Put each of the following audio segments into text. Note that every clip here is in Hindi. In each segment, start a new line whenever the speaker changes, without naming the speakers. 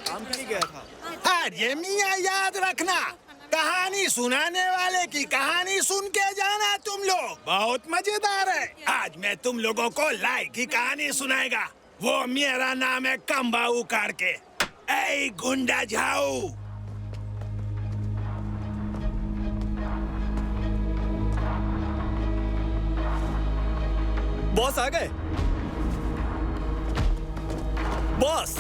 काम के लिए गया था।
अरे मियाँ याद रखना, कहानी सुनाने वाले की कहानी सुन के जाना तुम लोग, बहुत मजेदार है। आज मैं तुम लोगों को लाई की कहानी सुनाएगा। वो मेरा नाम है कम्बाऊ करके। ऐ गुंडा जाऊ।
बॉस आ गए। बॉस।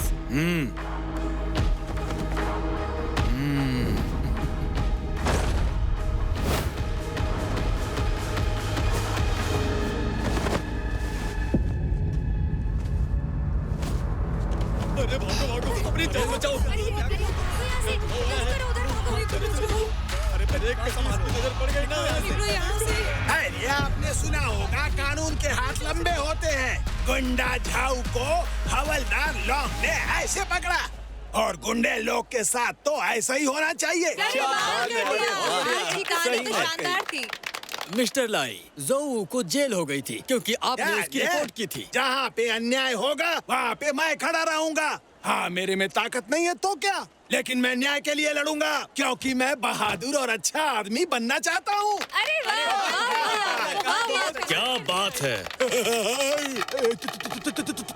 अरे भागो भागो, अपनी जान बचाओ। अरे ब्रेक के सामान पे नजर पड़ गई ना।
अरे आपने सुना होगा कानून के हाथ लंबे होते हैं। गुंडा झाऊ को हवलदार लॉन्ग ने ऐसे पकड़ा और गुंडे लोग के साथ तो ऐसा ही होना चाहिए।
मिस्टर लाई, जोऊ को जेल हो गई थी क्योंकि आपने उसकी रिपोर्ट की थी।
जहाँ पे अन्याय होगा वहाँ पे मैं खड़ा रहूंगा। हाँ, मेरे में ताकत नहीं है तो क्या, लेकिन मैं न्याय के लिए लड़ूंगा क्योंकि मैं बहादुर और अच्छा आदमी बनना चाहता हूँ।
अरे वाह,
क्या बात है।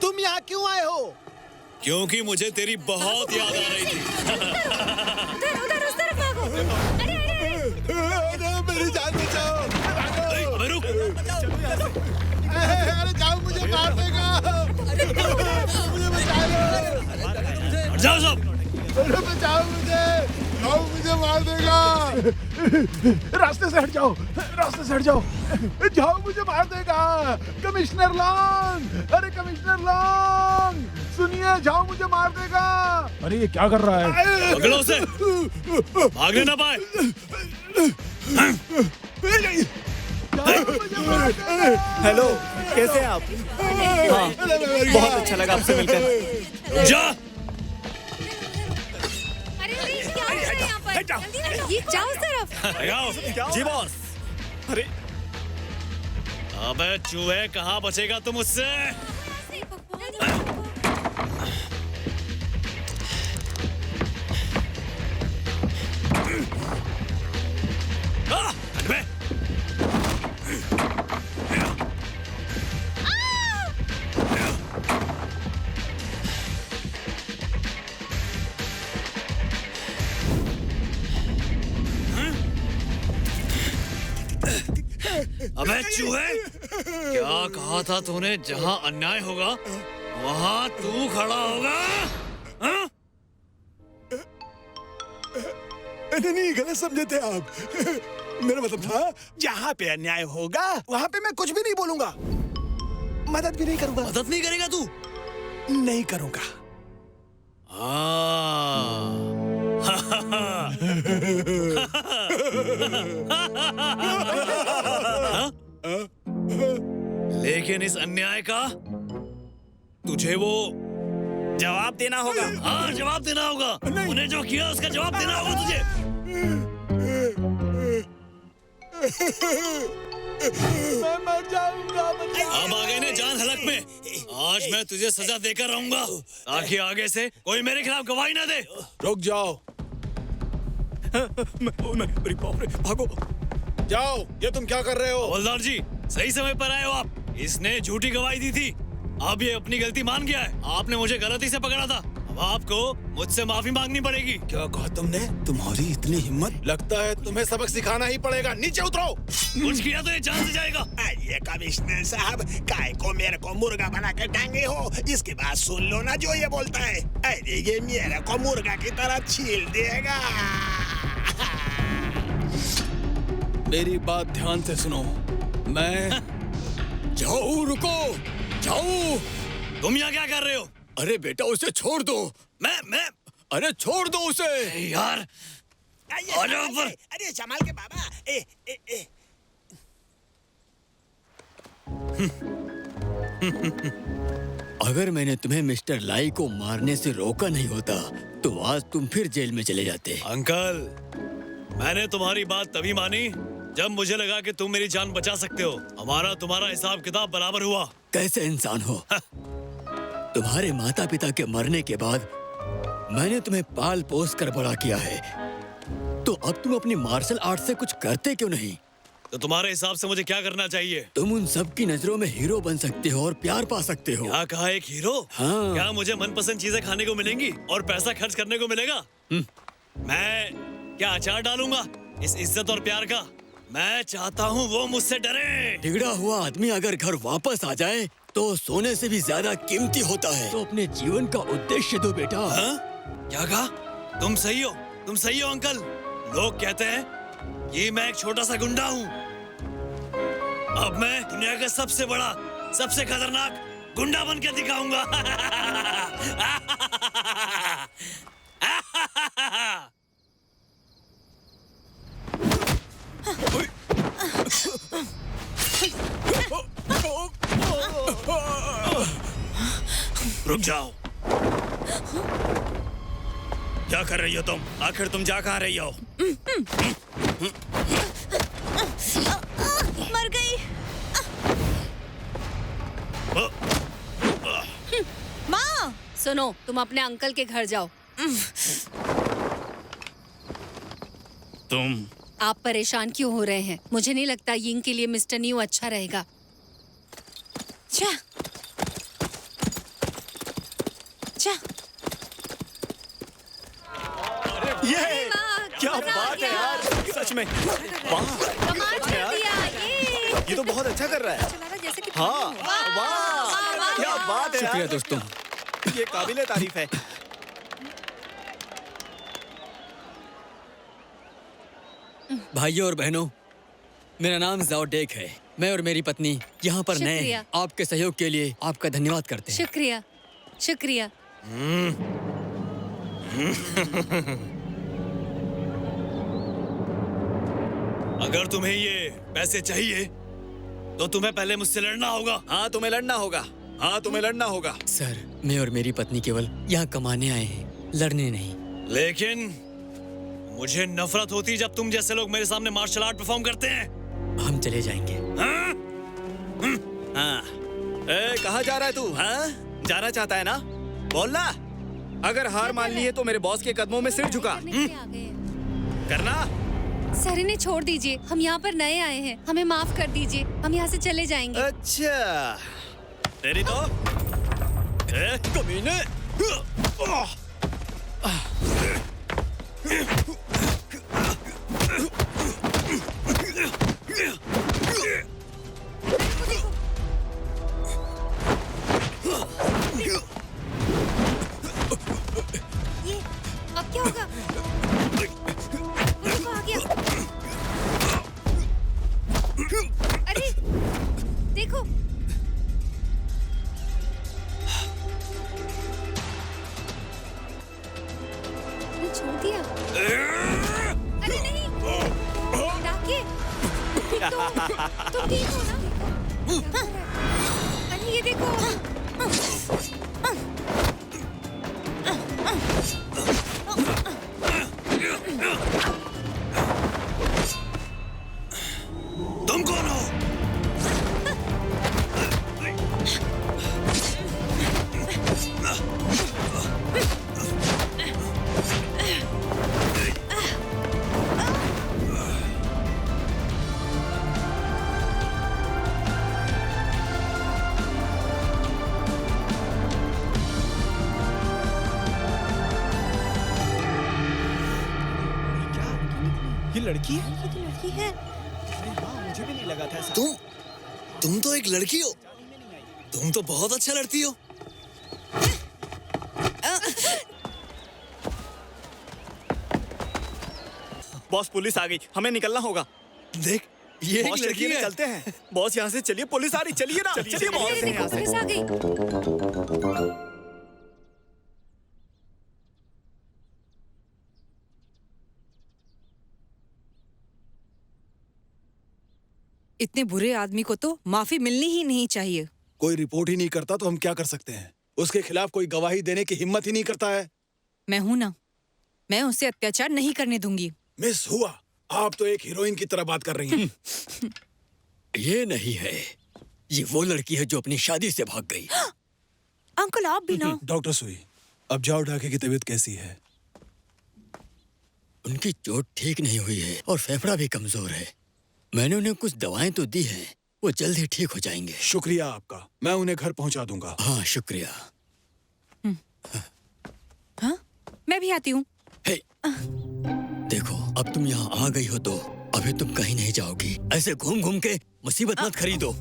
तुम यहाँ क्यों आए हो?
क्योंकि मुझे तेरी बहुत याद आ रही थी।
उधर उस तरफ भागो।
अरे मेरी जान बचाओ।
अबे रुक।
अरे जाओ, मुझे मार देगा। मुझे बचाओ।
हट जाओ सब।
अरे बचाओ मुझे, जाओ, मुझे मार देगा। रास्ते से हट जाओ, रास्ते से हट जाओ। जाओ, मुझे मार देगा। कमिश्नर लॉन्ग, अरे कमिश्नर लॉन्ग सुनिए, जाओ मुझे मार देगा।
अरे ये क्या कर रहा है?
पकड़ो उसे, भागने ना पाए।
हेलो, कैसे हैं आप? हाँ, बहुत अच्छा लगा आपसे मिलकर।
जा।
अरे क्या हो रहा है यहाँ पर? जल्दी जाओ उस तरफ।
आओ।
जी बॉस। अरे
अबे चूहे, कहाँ बचेगा तुम उससे? हट बे। अबे चूहे, क्या कहा था तूने? जहाँ अन्याय होगा वहाँ तू खड़ा होगा। हाँ?
नहीं, गलत समझे थे आप। मेरा मतलब था जहाँ पे अन्याय होगा वहाँ पे मैं कुछ भी नहीं बोलूंगा, मदद भी नहीं करूंगा।
मदद नहीं करेगा तू?
नहीं करूंगा।
लेकिन इस अन्याय का तुझे वो
जवाब देना होगा।
हाँ, जवाब देना होगा। उन्हें जो किया उसका जवाब देना होगा तुझे।
मैं मर जाऊंगा।
अब आ गए ना जान हलक में। आज मैं तुझे सजा देकर रहूंगा ताकि आगे से कोई मेरे खिलाफ गवाही ना दे।
रुक जाओ।
अरे बाप रे, भागो।
जाओ, ये तुम क्या कर रहे हो?
हवलदार जी, सही समय पर आए हो आप। इसने झूठी गवाही दी थी, अब ये अपनी गलती मान गया है। आपने मुझे गलती से पकड़ा था, अब आपको मुझसे माफी मांगनी पड़ेगी।
क्या कहा तुमने? तुम्हारी इतनी हिम्मत? लगता है तुम्हें सबक सिखाना ही पड़ेगा। नीचे उतरो।
कुछ किया तो ये जान से जाएगा।
ये कमिश्नर साहब, काय को मेरे को मुर्गा बना के टांगे हो? इसके बाद सुन लो ना जो ये बोलता है। अरे ये मेरे को मुर्गा की तरह छील देगा।
मेरी बात ध्यान से सुनो। मैं जाओ, रुको, जाओ।
तुम यहाँ क्या कर रहे हो?
अरे बेटा, उसे छोड़ दो।
मैं
अरे छोड़ दो उसे।
यार, आ जाओ ऊपर।
अरे संभाल के बाबा।
अगर मैंने तुम्हें मिस्टर लाई को मारने से रोका नहीं होता तो आज तुम फिर जेल में चले जाते। अंकल, मैंने तुम्हारी बात तभी मानी जब मुझे लगा कि तुम मेरी जान बचा सकते हो। हमारा तुम्हारा हिसाब किताब बराबर हुआ। कैसे इंसान हो? तुम्हारे माता पिता के मरने के बाद मैंने तुम्हें पाल पोस कर बड़ा किया है, तो अब तुम अपनी मार्शल आर्ट से कुछ करते क्यों नहीं?
तो तुम्हारे हिसाब से मुझे क्या करना चाहिए?
तुम उन सब की नजरों में हीरो बन सकते हो और प्यार पा सकते हो।
क्या कहा, एक हीरो?
हाँ।
क्या मुझे मनपसंद चीजें खाने को मिलेंगी और पैसा खर्च करने को मिलेगा? मैं क्या अचार डालूंगा इस इज्जत और प्यार का? मैं चाहता हूँ वो मुझसे डरे।
बिगड़ा हुआ आदमी अगर घर वापस आ जाए तो सोने से भी ज्यादा कीमती होता है। तो अपने जीवन का उद्देश्य दो बेटा।
हाँ? क्या कहा? तुम सही हो अंकल। लोग कहते हैं कि मैं एक छोटा सा गुंडा हूँ। अब मैं दुनिया का सबसे बड़ा, सबसे खतरनाक गुंडा बन के दिखाऊंगा। रुक जाओ। क्या कर रही हो तुम? आखिर तुम जा कहाँ रही हो?
मर गई। माँ, सुनो, तुम अपने अंकल के घर जाओ।
तुम
आप परेशान क्यों हो रहे हैं? मुझे नहीं लगता यिंग के लिए मिस्टर न्यू अच्छा रहेगा। जा, जा।
ये
वाह,
क्या
मजा आ
बात है
गया।
यार, सच में वाह,
कमाल कर
यार।
दिया
ये तो बहुत अच्छा कर रहा है।
चला रहा जैसे कि
हाँ, वाह, क्या बात है
शुक्रिया
यार,
दोस्तों।
ये काबिले तारीफ है।
भाइयों और बहनों, मेरा नाम जाओ डेक है। मैं और मेरी पत्नी यहाँ पर नए
शुक्रिया।
हैं। आपके सहयोग के लिए आपका धन्यवाद करते हैं।
शुक्रिया, शुक्रिया।
अगर तुम्हें ये पैसे चाहिए तो तुम्हें पहले मुझसे लड़ना होगा।
हाँ, तुम्हें लड़ना होगा। हाँ, तुम्हें लड़ना होगा।
सर, मैं और मेरी पत्नी केवल यहाँ कमाने आए हैं, लड़ने नहीं।
लेकिन मुझे नफरत होती है जब तुम जैसे लोग मेरे सामने मार्शल आर्ट परफॉर्म करते हैं।
हम चले जाएंगे।
हाँ?
हाँ, कहाँ जा रहा है तू? हाँ, जाना चाहता है ना? बोलना। अगर हार मान ली है तो मेरे बॉस के कदमों में सिर झुका।
करने के लिए आ गए हैं।
करना।
सर, इन्हें छोड़ दीजिए, हम यहाँ पर नए आए हैं, हमें माफ कर दीजिए, हम यहाँ से चले जाएंगे।
अच्छा, तेरी तो कमीने।
ये अब क्या होगा? वो देखो, आ गया। अरे देखो, ये छोड़ दिया। अरे नहीं, डाके, तुम ठीक हो ना? अरे ये देखो।
तुम कौन हो?
ये लड़की है?
ये तो लड़की है।
अरे हाँ, मुझे भी नहीं लगा था ऐसा।
तुम तो एक लड़की हो। तुम तो बहुत अच्छा लड़ती हो।
बॉस, पुलिस आ गई, हमें निकलना होगा।
देख, ये एक
बॉस,
लड़की
चलिए,
है।
चलते हैं। बॉस, यहाँ से चलिए, पुलिस आ रही, चलिए ना। चलिए बॉस,
अरे देखो,
यहाँ से।
पुलिस आ गई।
इतने बुरे आदमी को तो माफी मिलनी ही नहीं चाहिए।
कोई रिपोर्ट ही नहीं करता तो हम क्या कर सकते हैं? उसके खिलाफ कोई गवाही देने की हिम्मत ही नहीं करता है।
मैं हूं ना, मैं उससे अत्याचार नहीं करने दूंगी।
मिस हुआ, आप तो एक हीरोइन की तरह बात कर रही हैं।
ये नहीं है, ये वो लड़की है जो अपनी शादी से भाग गई।
अंकल आप भी ना।
डॉक्टर सुई, अब जाओ, ढाके की तबीयत कैसी है?
उनकी चोट ठीक नहीं हुई है और फेफड़ा भी कमजोर है। मैंने उन्हें कुछ दवाएं तो दी हैं, वो जल्द ही ठीक हो जाएंगे।
शुक्रिया आपका, मैं उन्हें घर पहुंचा दूंगा।
हाँ शुक्रिया।
हाँ, मैं भी आती हूँ।
हे, देखो अब तुम यहाँ आ गई हो तो अभी तुम कहीं नहीं जाओगी। ऐसे घूम घूम के मुसीबत मत खरीदो।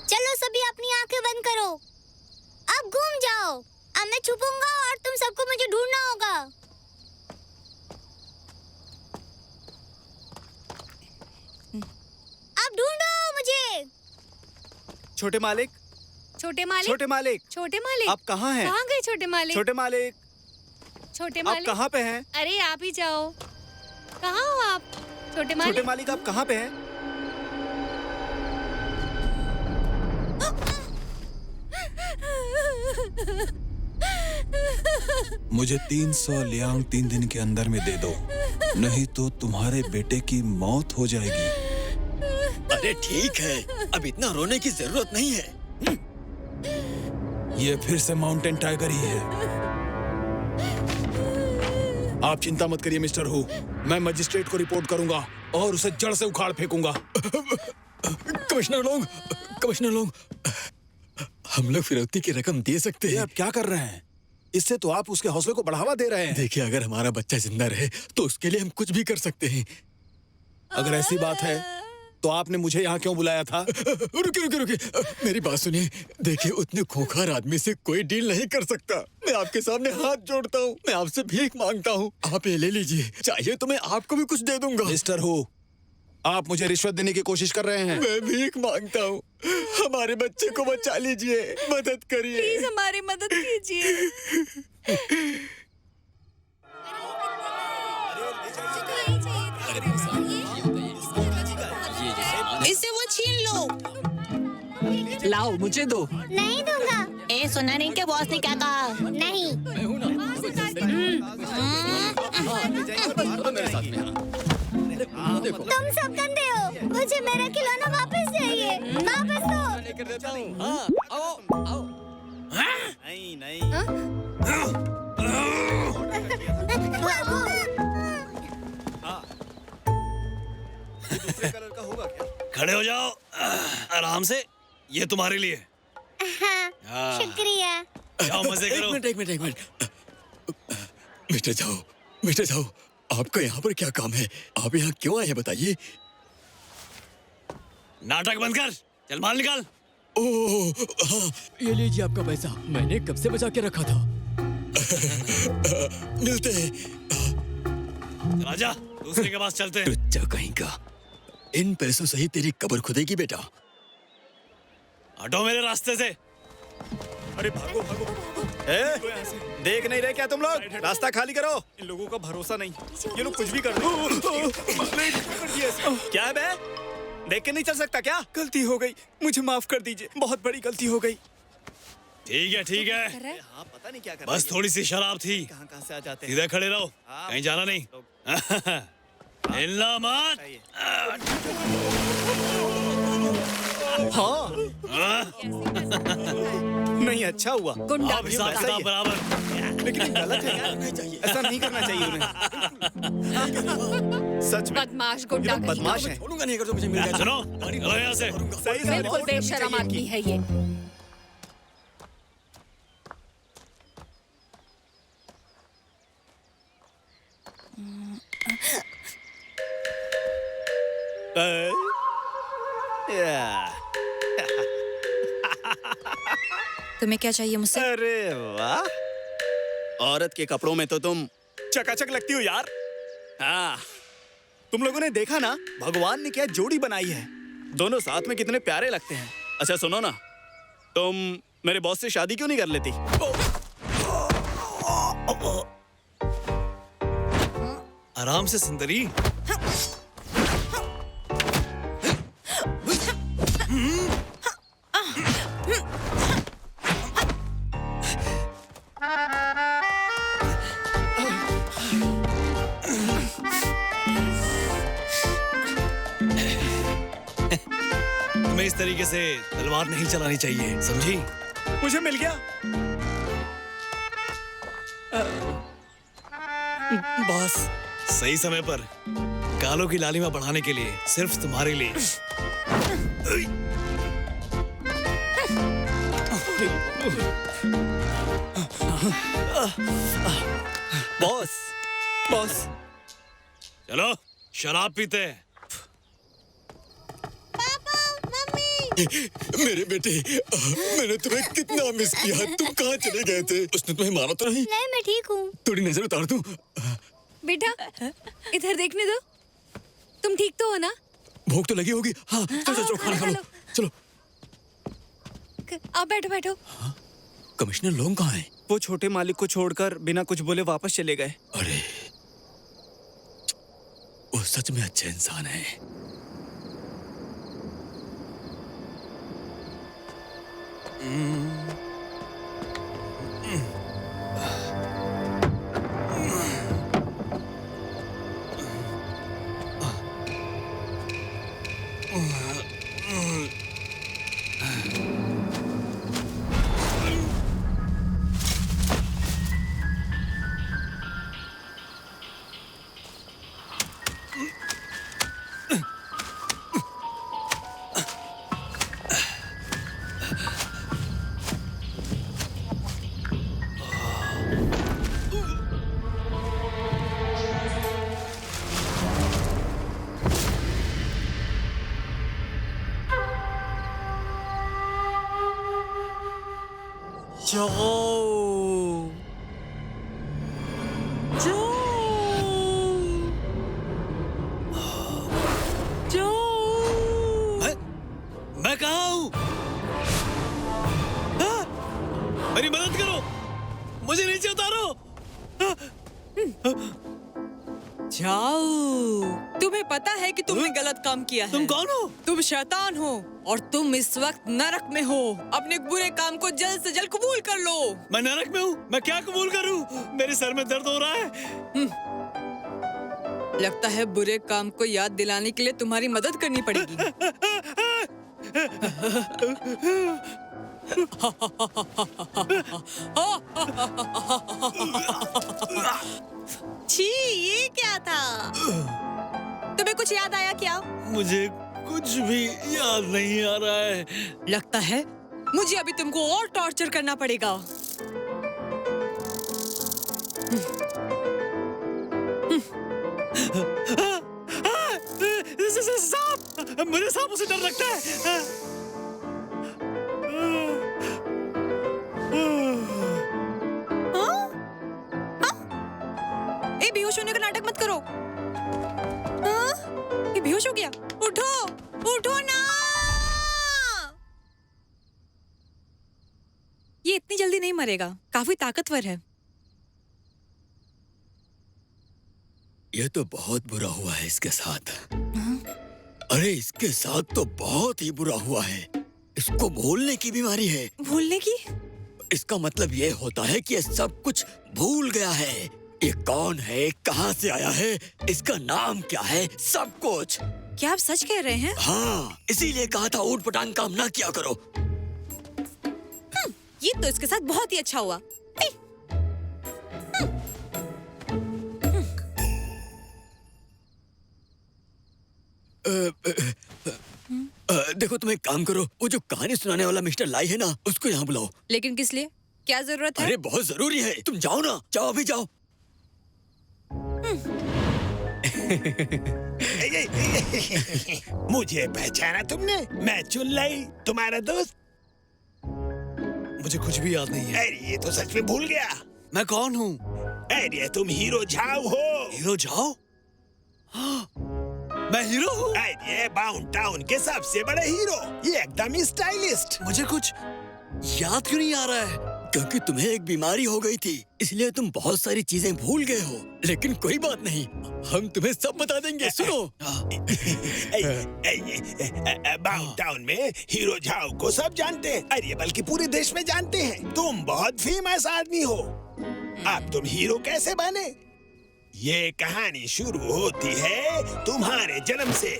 चलो सभी अपनी आंखें बंद करो। अब घूम जाओ। अब मैं छुपूंगा और तुम सबको मुझे ढूंढना होगा। अब ढूंढो मुझे।
छोटे मालिक,
छोटे मालिक,
छोटे मालिक,
छोटे मालिक,
आप कहाँ हैं?
कहाँ गए छोटे मालिक?
छोटे मालिक,
छोटे
आप
मालिक,
कहाँ पे हैं?
अरे आप ही जाओ। कहाँ हो आप? छोटे मालिक,
छोटे मालिक, आप कहाँ पे हैं?
मुझे 300 लियांग 3 दिन के अंदर में दे दो, नहीं तो तुम्हारे बेटे की मौत हो जाएगी।
अरे ठीक है, अब इतना रोने की जरूरत नहीं है।
ये फिर से माउंटेन टाइगर ही है। आप चिंता मत करिए मिस्टर हू, मैं मजिस्ट्रेट को रिपोर्ट करूंगा और उसे जड़ से उखाड़ फेंकूंगा।
कमिश्नर लोग, हम लोग फिरौती की रकम दे सकते
ये
हैं।
आप क्या कर रहे हैं? इससे तो आप उसके हौसले को बढ़ावा दे रहे हैं।
देखिए, अगर हमारा बच्चा जिंदा रहे तो उसके लिए हम कुछ भी कर सकते हैं।
अगर ऐसी बात है तो आपने मुझे यहाँ क्यों बुलाया था?
रुकिए, मेरी बात सुनिए। देखिए, उतने खूंखार आदमी से कोई डील नहीं कर सकता। मैं आपके सामने हाथ जोड़ता हूँ, मैं आपसे भीख मांगता हूँ। आप ये ले लीजिए, चाहिए तो मैं आपको भी कुछ दे दूंगा।
मिस्टर हू, आप मुझे रिश्वत देने की कोशिश कर रहे हैं।
मैं भीख मांगता हूँ, हमारे बच्चे को बचा लीजिए, मदद करिए।
प्लीज हमारी मदद कीजिए।
इससे वो छीन लो।
लाओ, मुझे दो।
नहीं दूंगा।
ए, सुना नहीं क्या बॉस ने क्या कहा?
नहीं। तुम सब गंदे हो। मुझे मेरा खिलौना वापस चाहिए। वापस दो।
नहीं नहीं। दूसरे कलर का होगा क्या?
खड़े हो जाओ, आराम से। ये तुम्हारे लिए।
हाँ, शुक्रिया।
जाओ मजे करो।
एक मिनट। मिस्टर जाओ, आपका यहाँ पर क्या काम है? आप यहाँ क्यों आए हैं बताइए?
नाटक बंद कर, चल माल निकाल।
ओह हाँ, ये लीजिए आपका पैसा, मैंने कब से बचा के रखा था। मिलते हैं।
राजा, दूसरे के पास चलते हैं।
लुच्चा कहीं का, इन पैसों से ही तेरी कब्र खुदेगी बेटा।
हटो मेरे रास्ते से।
अरे भागो। देख नहीं रहे क्या तुम लोग? रास्ता खाली करो। इन लोगों का भरोसा नहीं, ये लोग कुछ भी कर दो। क्या है बे? देख के नहीं चल सकता क्या? गलती हो गई, मुझे माफ कर दीजिए, बहुत बड़ी गलती हो गई।
ठीक है।
हाँ, पता नहीं क्या कर
बस थोड़ी सी शराब थी।
कहाँ से आ जाते हैं।
सीधे खड़े रहो, कहीं जाना नहीं। हिलना मत।
हाँ। नहीं, अच्छा हुआ।
गुंडा।
अब हिसाब
वैसा ही है।
किताब बराबर।
लेकिन ये गलत है यार, ऐसा नहीं करना चाहिए उन्हें। सच में
बदमाश गुंडा कहीं का।
बदमाश है।
छोड़ूंगा नहीं अगर तो मुझे मिल गया।
सुनो, चलो यहाँ से।
सही से
बिल्कुल बेशरम आदमी है ये।
तुम्हें क्या चाहिए मुझसे?
अरे वाह, औरत के कपड़ों में तो तुम चकाचक लगती हो यार। हाँ, तुम लोगों ने देखा ना, भगवान ने क्या जोड़ी बनाई है। दोनों साथ में कितने प्यारे लगते हैं। अच्छा सुनो ना, तुम मेरे बॉस से शादी क्यों नहीं कर लेती?
आराम से सुंदरी। तुम्हें इस तरीके से तलवार नहीं चलानी चाहिए, समझी?
मुझे मिल गया। बॉस,
सही समय पर गालों की लालिमा बढ़ाने के लिए, सिर्फ तुम्हारे लिए।
Boss, boss.
चलो शराब पीते हैं।
मेरे बेटे, मैंने तुम्हें कितना मिस किया। तुम कहाँ चले गए थे? उसने तुम्हें मारा तो नहीं?
नहीं, मैं ठीक हूँ।
थोड़ी नजर उतार दूं?
बेटा, इधर देखने दो। तुम ठीक तो हो ना?
भूख तो लगी होगी। हाँ, चलो चलो खाना खा लो। चलो।
आप बैठो बैठो।
कमिश्नर लोग कहाँ हैं?
वो छोटे मालिक को छोड़कर बिना कुछ बोले वापस चले गए।
अरे, वो सच में अच्छे इंसान है।
मैं कहाँ हूँ? हाँ? मेरी मदद करो, मुझे नीचे उतारो।
जाओ। तुम्हें पता है कि तुमने गलत काम किया है।
तुम कौन हो?
तुम शैतान हो और तुम इस वक्त नरक में हो। अपने बुरे काम को जल्द से जल्द कबूल कर लो।
मैं नरक में हूँ? मैं क्या कबूल करूँ? मेरे सर में दर्द हो रहा है।
लगता है बुरे काम को याद दिलाने के लिए तुम्हारी मदद करनी पड़ेगी।
छी, ये क्या था? तुम्हें कुछ याद आया क्या?
मुझे कुछ भी याद नहीं आ रहा है।
लगता है मुझे अभी तुमको और टॉर्चर करना पड़ेगा।
सांप! मुझे सांपों से डर लगता है।
ए, बेहोश होने का नाटक मत करो। ये बेहोश हो गया। उठो, उठो ना। ये इतनी जल्दी नहीं मरेगा, काफी ताकतवर है।
ये तो बहुत बुरा हुआ है इसके साथ। अरे, इसके साथ तो बहुत ही बुरा हुआ है। इसको भूलने की बीमारी है।
भूलने की?
इसका मतलब ये होता है कि ये सब कुछ भूल गया है। ये कौन है, कहाँ से आया है, इसका नाम क्या है, सब कुछ।
क्या आप सच कह रहे हैं?
हाँ, इसीलिए कहा था ऊट पटांग काम ना किया करो।
ये तो इसके साथ बहुत ही अच्छा हुआ।
देखो, तुम एक काम करो, वो जो कहानी सुनाने वाला मिस्टर लाई है ना, उसको यहाँ बुलाओ।
लेकिन किस लिए? क्या जरूरत है?
अरे बहुत जरूरी है, तुम जाओ ना, जाओ अभी जाओ।
मुझे पहचाना तुमने? मैं चुनलाई, तुम्हारा दोस्त।
मुझे कुछ भी याद नहीं है।
अरे ये तो सच में भूल गया।
मैं कौन हूँ?
अरे तुम हीरो झाओ हो।
Hero Zhao? हाँ, मैं हीरो हूँ?
अरे बाउंड टाउन के सबसे बड़े हीरो, ये एकदम स्टाइलिस्ट।
मुझे कुछ याद क्यों नहीं आ रहा है?
क्योंकि तुम्हें एक बीमारी हो गई थी, इसलिए तुम बहुत सारी चीजें भूल गए हो। लेकिन कोई बात नहीं, हम तुम्हें सब बता देंगे। सुनो,
बाउंड टाउन में हीरो झाओ को सब जानते हैं। अरे बल्कि पूरे देश में जानते हैं। तुम बहुत फेमस आदमी हो। अब तुम हीरो कैसे बने? ये कहानी शुरू होती है तुम्हारे जन्म से।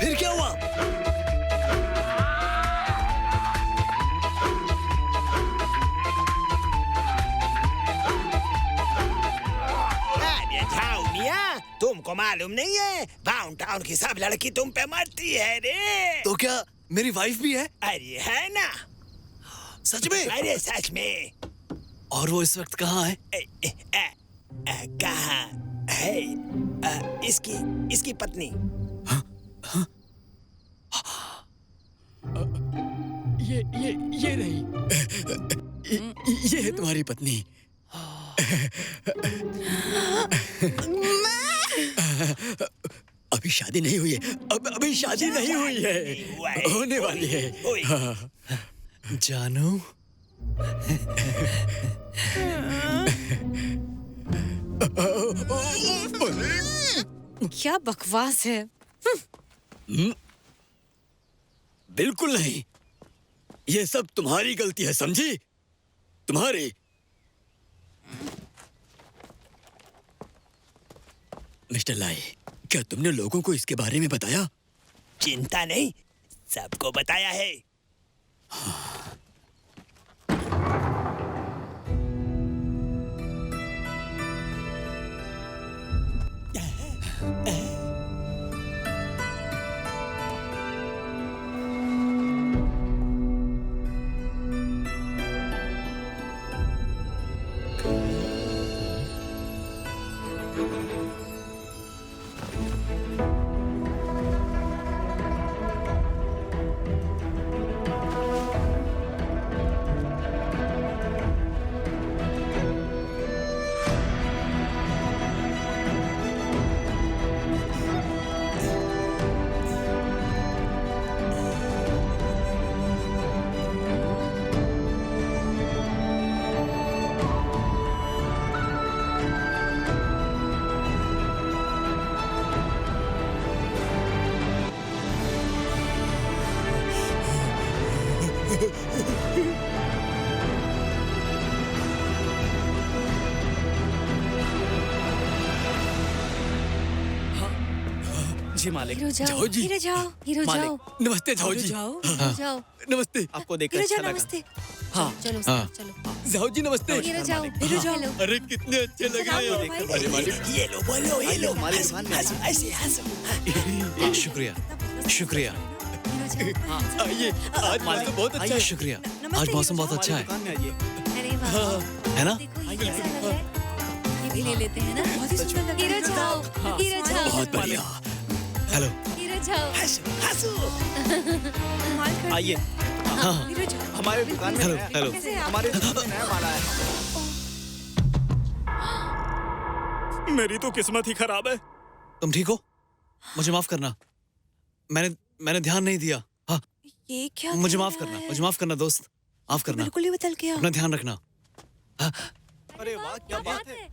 फिर क्या हुआ?
अरे जाओ मियाँ, तुमको मालूम नहीं है डाउन टाउन की सब लड़की तुम पे मरती है रे।
तो क्या मेरी वाइफ भी है?
अरे है ना,
सच में?
अरे सच में।
और वो इस वक्त कहाँ है?
कहाँ है? इसकी पत्नी।
ये नहीं। ये है तुम्हारी पत्नी। अभी शादी नहीं हुई है। अभी शादी नहीं हुई है। होने वाली है। हाँ।
जानू,
क्या बकवास है।
बिल्कुल नहीं। ये सब तुम्हारी गलती है, समझी? तुम्हारी। मिस्टर लाई, क्या तुमने लोगों को इसके बारे में बताया?
चिंता नहीं, सबको बताया है।
जी मालिक।
हीरो जाओ,
जाओ जी।
हीरो जाओ, हीरो
मालिक।
जाओ,
नमस्ते जाओ जी।
जाओ।
हीरो जाओ,
नमस्ते
आपको देखकर
हीरो
अच्छा
जाओ,
लगा।
नमस्ते।
हाँ।
चलो
हाँ।
चलो।
जाओ जी, नमस्ते।
हीरो जाओ, हीरो जाओ। हेलो।
अरे कितने अच्छे लग रहे हो। अरे मालिक,
ये लो, बोलो, ये लो।
हमारी
हंसो,
दुकान में
हंसो, ऐसे हंसो।
शुक्रिया, शुक्रिया,
आइए। आज मौसम बहुत अच्छा है।
शुक्रिया। आज मौसम बहुत अच्छा है,
दुकान में आइए।
अरे वाह,
है ना?
देखो ये कैसा लग रहा है। ये भी ले लेते हैं ना। बहुत ही सुंदर लग रहा है। हीरो जाओ, हीरो जाओ,
बहुत बढ़िया।
हेलो।
हीरो जाओ।
हंसो, हंसो।
आइए।
हाँ,
हीरो जाओ।
हमारे दुकान में
हेलो,
नया-
हेलो।
हमारे दुकान में नया माल आया है। मेरी तो किस्मत ही खराब है।
तुम ठीक हो? मुझे माफ करना, मैंने ध्यान नहीं दिया। हाँ,
ये क्या
मुझे
कर
माफ
रहा
करना,
है?
मुझे माफ करना दोस्त, माफ करना।
बिल्कुल ही बदल गया।
अपना ध्यान रखना।
अरे वाह, क्या बात है।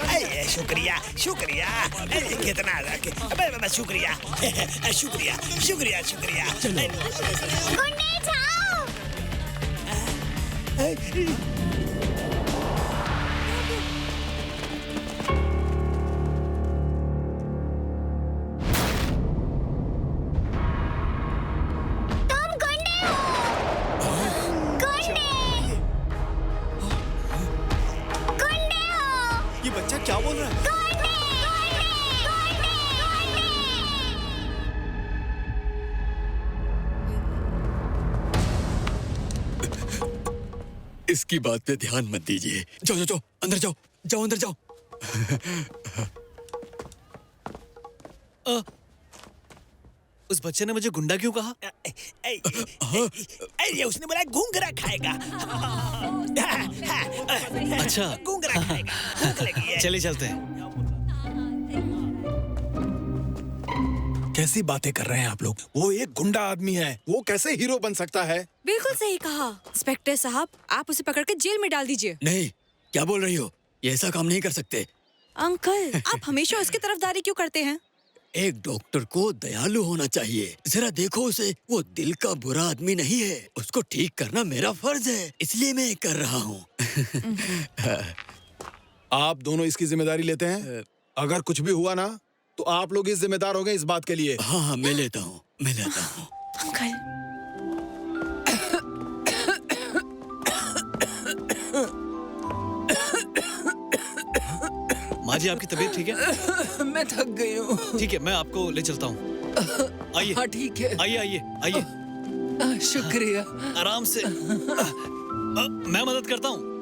अरे शुक्रिया, शुक्रिया। अरे कितना अबे शुक्रिया, शुक्रिया, शुक्रिया, शुक्रिया।
गुंडे जाओ। तुम गुंडे हो। गुंडे। गुंडे हो।
ये बच्चा क्या बोल रहा है?
गुंडे। गुंडे।
इसकी बात पे ध्यान मत दीजिए। जाओ जाओ जाओ, अंदर जाओ, जाओ अंदर जाओ।
उस बच्चे ने मुझे गुंडा क्यों कहा?
अरे उसने बोला घूंघरा खाएगा।
अच्छा,
घूंघरा खाएगा, भूख लगी है।
चलिए चलते हैं।
कैसी बातें कर रहे हैं आप लोग? वो एक गुंडा आदमी है, वो कैसे हीरो बन सकता है?
बिल्कुल सही कहा इंस्पेक्टर साहब, आप उसे पकड़ के जेल में डाल दीजिए।
नहीं, क्या बोल रही हो? ये ऐसा काम नहीं कर सकते।
अंकल, आप हमेशा उसकी तरफदारी क्यों करते हैं?
एक डॉक्टर को दयालु होना चाहिए। जरा देखो उसे, वो दिल का बुरा आदमी नहीं है। उसको ठीक करना मेरा फर्ज है, इसलिए मैं कर रहा हूँ।
आप दोनों इसकी जिम्मेदारी लेते हैं? अगर कुछ भी हुआ ना तो आप लोग इस जिम्मेदार हो गए इस बात के लिए।
हाँ हाँ, मैं लेता हूँ, मैं लेता हूँ।
अंकल
माँ जी, आपकी तबीयत ठीक है?
मैं थक गई हूँ।
ठीक है, मैं आपको ले चलता हूँ। आइए।
हाँ ठीक है।
आइए आइए आइए।
शुक्रिया।
आराम से। मैं मदद करता हूँ।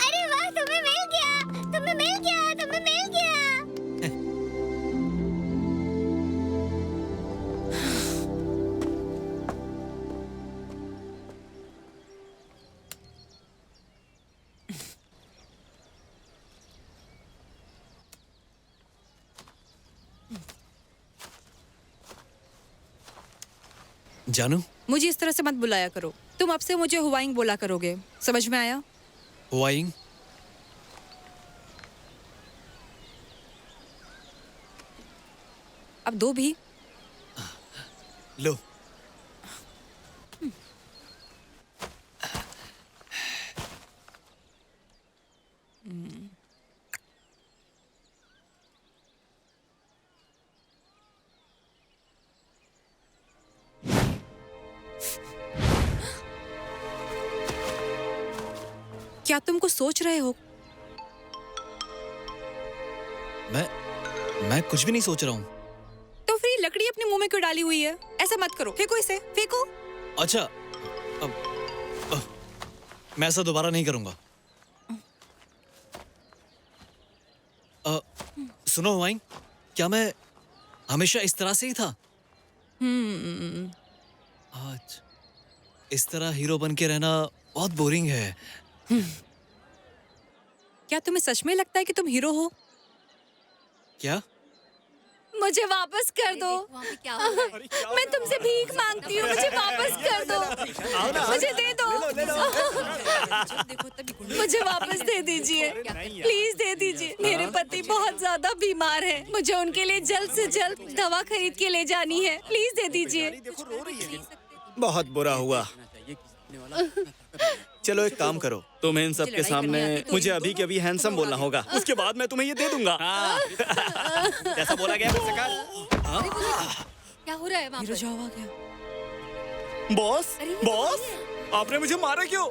अरे वाह, तुम्हें मिल गया, तुम्हें मिल गया, तुम्हें मिल गया।
जानू,
मुझे इस तरह से मत बुलाया करो। तुम अब से मुझे हुआइंग बोला करोगे, समझ में आया?
हुआइंग?
अब दो भी।
लो।
क्या तुम कुछ सोच रहे हो?
मैं कुछ भी नहीं सोच रहा हूँ।
तो फिर ये लकड़ी अपने मुंह में क्यों डाली हुई है? ऐसा मत करो, फेंको इसे, फेंको।
अच्छा, मैं ऐसा दोबारा नहीं करूंगा। सुनो हुआइंग, क्या मैं हमेशा इस तरह से ही था? आज इस तरह हीरो बन के रहना बहुत बोरिंग है।
क्या तुम्हें सच में लगता है कि तुम हीरो हो?
क्या?
मुझे वापस कर दो।
क्या हो रहा है?
मैं तुमसे भीख मांगती हूँ, मुझे वापस कर दो। मुझे दे दो। मुझे वापस दे दीजिए, प्लीज दे दीजिए। मेरे पति बहुत ज्यादा बीमार हैं। मुझे उनके लिए जल्द से जल्द दवा खरीद के ले जानी है। प्लीज दे दीजिए।
बहुत बुरा हुआ। चलो एक काम करो, तुम इन सब के सामने मुझे अभी के अभी हैंडसम बोलना होगा, उसके बाद मैं तुम्हें ये दे दूंगा। जैसा बोला गया वैसे कर।
क्या हो रहा है वहाँ
हीरो
पर?
जाओ आ गया।
बॉस, बॉस, आपने मुझे मारा क्यों?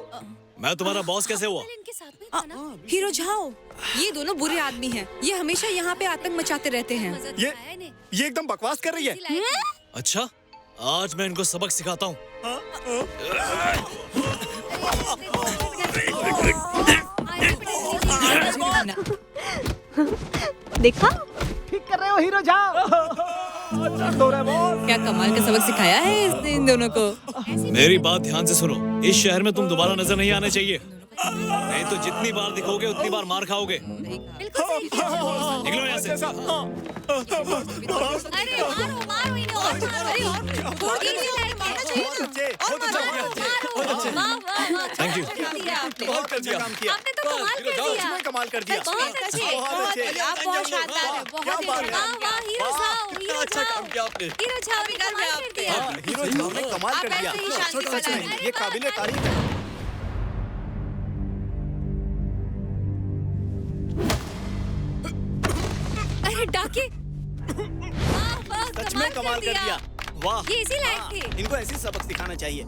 मैं तुम्हारा बॉस कैसे हुआ?
इनके साथ में था ना?
हीरो जाओ। ये दोनों बुरे आदमी हैं। ये हमेशा यहाँ पे आतंक मचाते रहते हैं।
मजा
ये-
तो आया नहीं।
ये एकदम बकवास कर रही है।
अच्छा, आज मैं इनको सबक सिखाता हूँ।
देखा?
क्या कमाल का सबक सिखाया है इन दोनों को।
मेरी बात ध्यान से सुनो, इस शहर में तुम दोबारा नजर नहीं आने चाहिए, नहीं तो जितनी बार दिखोगे उतनी बार मार खाओगे। निकलो यहाँ से।
अरे मारो मारो इन्हें और मारो। अरे और छोड़ दीजिए लड़के। वाह वाह वाह।
Thank you.
कर दिया आपने।
बहुत अच्छा काम किया।
आपने तो कमाल कर दिया।
उसने कमाल कर दिया।
बहुत अच्छे।
बहुत अच्छे।
आप बहुत शानदार हैं, बहुत
क्या
ही
बात है।
वाह वाह हीरो साहब,
कितना
हीरो
अच्छा काम
साहब।
किया आपने।
हीरो साहब ने कमाल कर दिया।
हाँ, हीरो साहब ने कमाल
आप
कर दिया।
ऐसे ही शांति से
सच में,
चलाएं।
ये काबिले तारीफ है।
अरे डाके। वाह वाह
सच में कमाल कर दिया। वाह,
ये इसी लायक
हाँ,
थे।
इनको ऐसे ही सबक सिखाना चाहिए।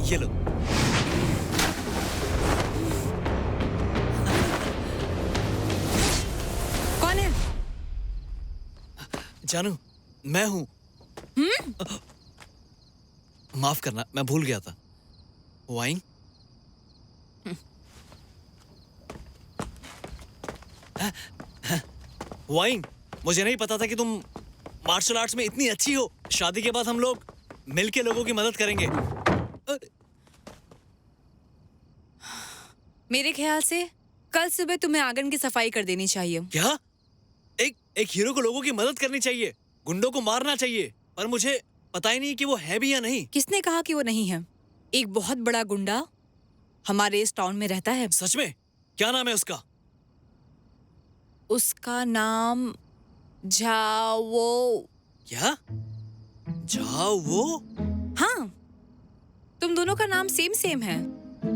ये लो।
कौन है?
जानू, मैं हूँ। माफ करना, मैं भूल गया था। वाइंग? वाइंग, मुझे नहीं पता था कि तुम मार्शल आर्ट्स में इतनी अच्छी हो। शादी के बाद हम लोग मिलके लोगों की मदद करेंगे।
मेरे ख्याल से कल सुबह तुम्हें आंगन की सफाई कर देनी चाहिए।
क्या? एक हीरो को लोगों की मदद करनी चाहिए, गुंडों को मारना चाहिए, पर मुझे पता ही नहीं कि वो है भी या नहीं।
किसने कहा कि वो नहीं है? एक बहुत बड़ा गुंडा हमारे इस टाउन में रहता है।
सच में? क्या नाम है उसका?
उसका नाम झाओ।
क्या? जाओ वो?
हाँ, तुम दोनों का नाम सेम सेम है।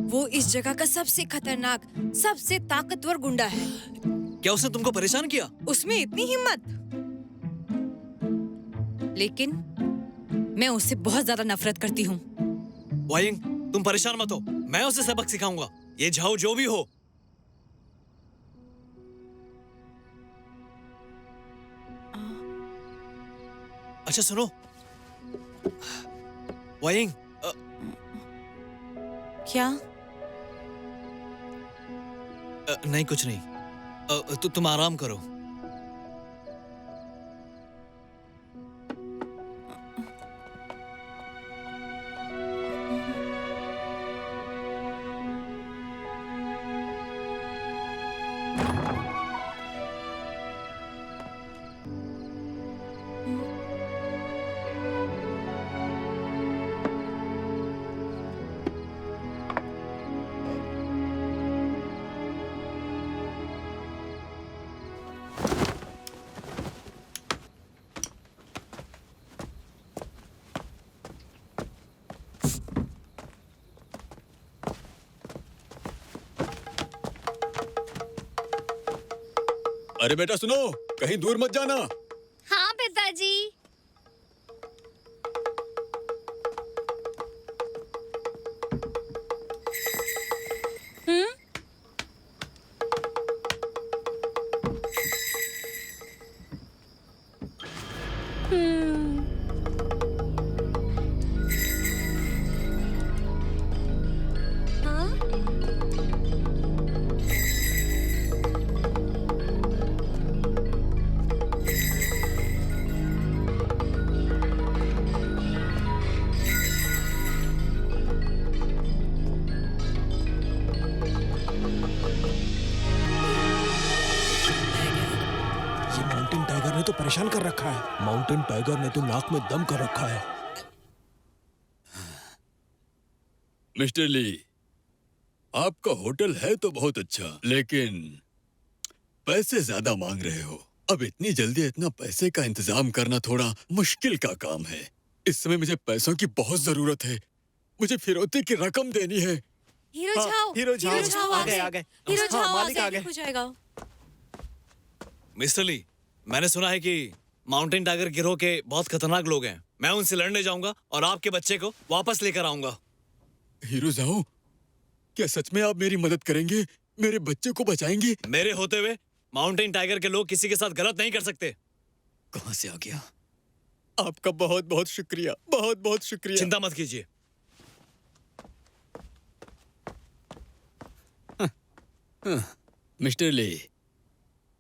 वो इस जगह का सबसे खतरनाक, सबसे ताकतवर गुंडा है।
क्या उसने तुमको परेशान किया?
उसमें इतनी हिम्मत। लेकिन मैं उससे बहुत ज्यादा नफरत करती हूँ।
वाइंग, तुम परेशान मत हो, मैं उसे सबक सिखाऊंगा। ये झाओ जो भी हो। अच्छा सुनो, वाइंग,
क्या?
नहीं कुछ नहीं। तुम आराम करो।
अरे बेटा सुनो, कहीं दूर मत जाना।
हाँ पिताजी।
तो परेशान कर रखा है। माउंटेन टाइगर ने तो नाक में दम कर रखा है।
मिस्टर ली, आपका होटल है तो बहुत अच्छा, लेकिन पैसे ज्यादा मांग रहे हो। अब इतनी जल्दी इतना पैसे का इंतजाम करना थोड़ा मुश्किल का काम है। इस समय मुझे पैसों की बहुत जरूरत है। मुझे फिरौती की रकम देनी है।
हीरो झाओ,
हीरो झाओ,
आ गए। हीरो
हाँ,
झाओ
मालिक आ गए।
हो जाएगा।
मिस्टर ली, मैंने सुना है कि माउंटेन टाइगर गिरोह के बहुत खतरनाक लोग हैं। मैं उनसे लड़ने जाऊंगा और आपके बच्चे को वापस लेकर आऊंगा।
हीरो जाओ, क्या सच में आप मेरी मदद करेंगे? मेरे बच्चे को बचाएंगे?
मेरे होते हुए माउंटेन टाइगर के लोग किसी के साथ गलत नहीं कर सकते।
कहां से आ गया? आपका बहुत बहुत शुक्रिया, बहुत बहुत शुक्रिया।
चिंता मत कीजिए।
मिस्टर ली,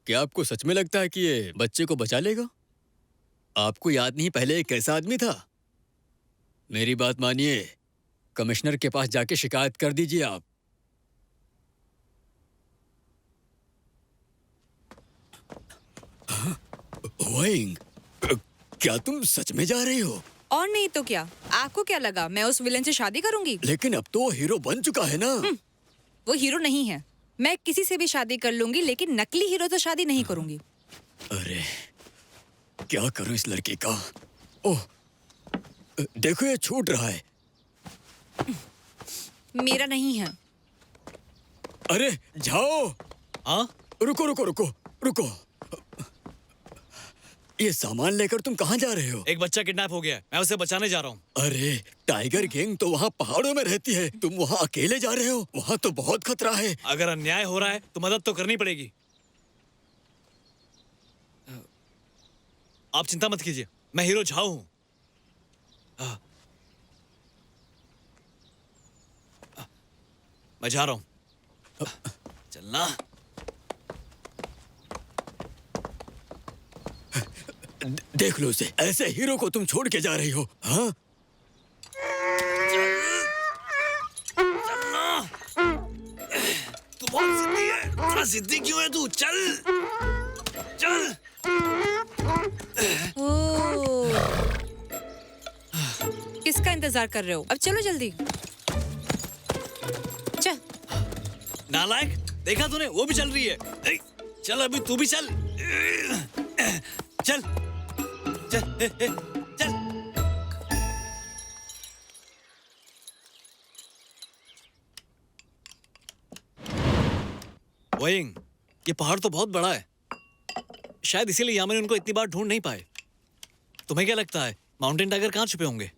क्या आपको सच में लगता है कि ये बच्चे को बचा लेगा? आपको याद नहीं पहले ये कैसा आदमी था? मेरी बात मानिए, कमिश्नर के पास जाके शिकायत कर दीजिए आप। वाइंग, क्या तुम सच में जा रही हो?
और नहीं तो क्या, आपको क्या लगा मैं उस विलन से शादी करूंगी?
लेकिन अब तो वो हीरो बन चुका है ना।
वो हीरो नहीं है। मैं किसी से भी शादी कर लूंगी, लेकिन नकली हीरो तो शादी नहीं करूंगी।
अरे क्या करूं इस लड़के का? ओह, देखो ये छूट रहा है।
मेरा नहीं है।
अरे जाओ।
हाँ,
रुको रुको रुको रुको। ये सामान लेकर तुम कहाँ जा रहे हो?
एक बच्चा किडनैप हो गया है, मैं उसे बचाने जा रहा हूँ।
अरे टाइगर गैंग तो वहाँ पहाड़ों में रहती है, तुम वहाँ अकेले जा रहे हो? वहाँ तो बहुत खतरा है।
अगर अन्याय हो रहा है तो मदद तो करनी पड़ेगी। आप चिंता मत कीजिए, मैं हीरो झाओ हूँ। मैं जा रहा हूँ। चलना।
देख लो उसे, ऐसे हीरो को तुम छोड़ के जा रही हो, हाँ?
तू बहुत जिद्दी है। इतना जिद्दी क्यों है तू? चल चल।
ओह, किसका इंतजार कर रहे हो? अब चलो जल्दी। चल।
नालायक, देखा तूने? वो भी चल रही है। ए, चल अभी तू भी चल। चल चल चल। वोइंग, ये पहाड़ तो बहुत बड़ा है, शायद इसीलिए यामिन उनको इतनी बार ढूंढ नहीं पाए। तुम्हें क्या लगता है माउंटेन टाइगर कहाँ छुपे होंगे?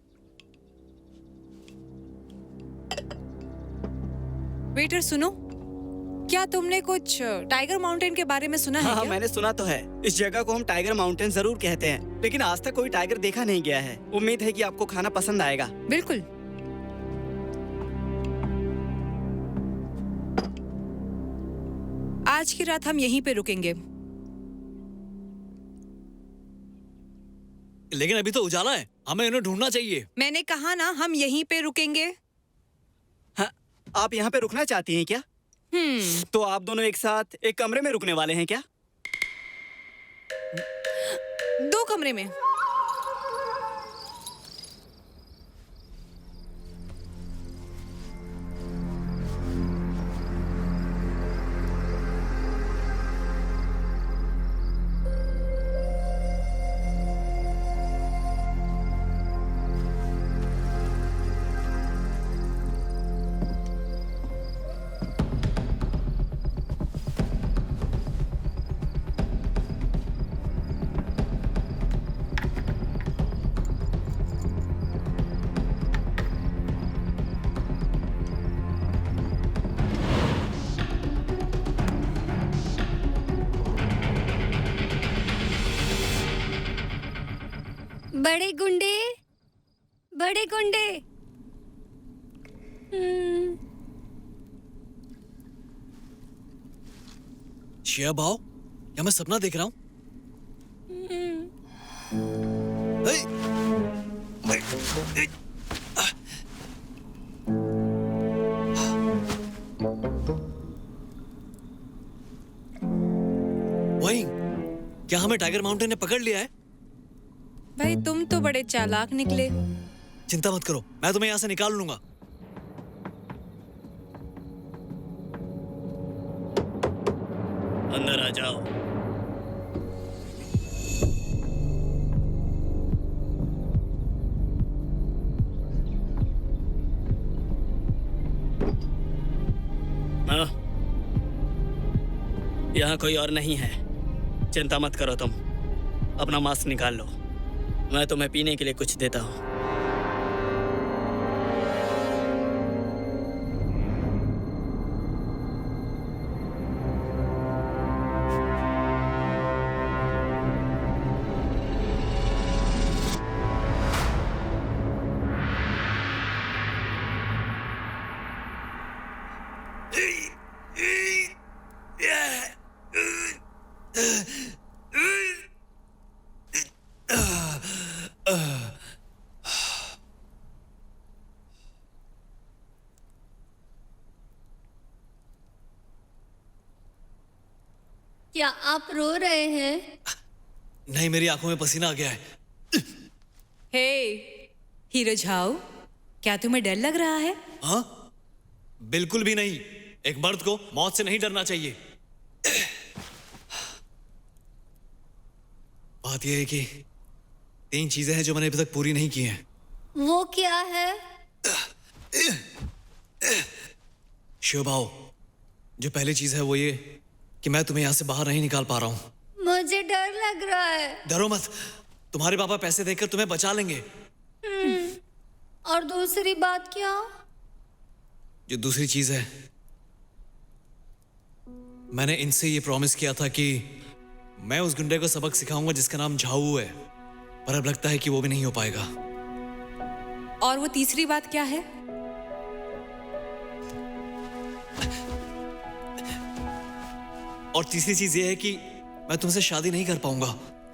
वेटर सुनो, क्या तुमने कुछ टाइगर माउंटेन के बारे में सुना है
हाँ,
क्या?
मैंने सुना तो है। इस जगह को हम टाइगर माउंटेन जरूर कहते हैं, लेकिन आज तक कोई टाइगर देखा नहीं गया है। उम्मीद है कि आपको खाना पसंद आएगा।
बिल्कुल। आज की रात हम यहीं पे रुकेंगे।
लेकिन अभी तो उजाला है, हमें इन्हें ढूंढना चाहिए।
मैंने कहा ना, हम यहीं पे रुकेंगे।
हाँ, आप यहाँ पे रुकना चाहती हैं क्या? तो आप दोनों एक साथ एक कमरे में रुकने वाले हैं क्या?
2 कमरे में।
बड़े गुंडे, बड़े गुंडे।
शिया बाओ, क्या मैं सपना देख रहा हूँ? ए, ए, ए, वही, क्या हमें टाइगर माउंटेन ने पकड़ लिया है?
भाई तुम तो बड़े चालाक निकले।
चिंता मत करो, मैं तुम्हें यहाँ से निकाल लूंगा।
अंदर आ जाओ। हाँ, यहाँ कोई और नहीं है। चिंता मत करो तुम। अपना मास्क निकाल लो, मैं तुम्हें पीने के लिए कुछ देता हूँ।
क्या आप रो रहे हैं?
नहीं, मेरी आंखों में पसीना आ गया है।
हे हीरो झाओ, क्या तुम्हें डर लग रहा है?
हाँ, बिल्कुल भी नहीं। एक मर्द को मौत से नहीं डरना चाहिए। बात यह है कि 3 चीजें हैं जो मैंने अभी तक पूरी नहीं की हैं।
वो क्या है?
शिवभाव, जो पहली चीज है वो ये कि मैं तुम्हें यहाँ से बाहर नहीं निकाल पा रहा हूँ।
मुझे डर लग रहा है।
डरो मत, तुम्हारे पापा पैसे देकर तुम्हें बचा लेंगे।
और दूसरी बात क्या?
जो दूसरी चीज है, मैंने इनसे ये प्रॉमिस किया था कि मैं उस गुंडे को सबक सिखाऊंगा जिसका नाम झाऊ है, पर अब लगता है कि वो भी नहीं हो पाएगा।
और वो तीसरी बात क्या है?
और तीसरी चीज ये है कि मैं तुमसे शादी नहीं कर पाऊंगा।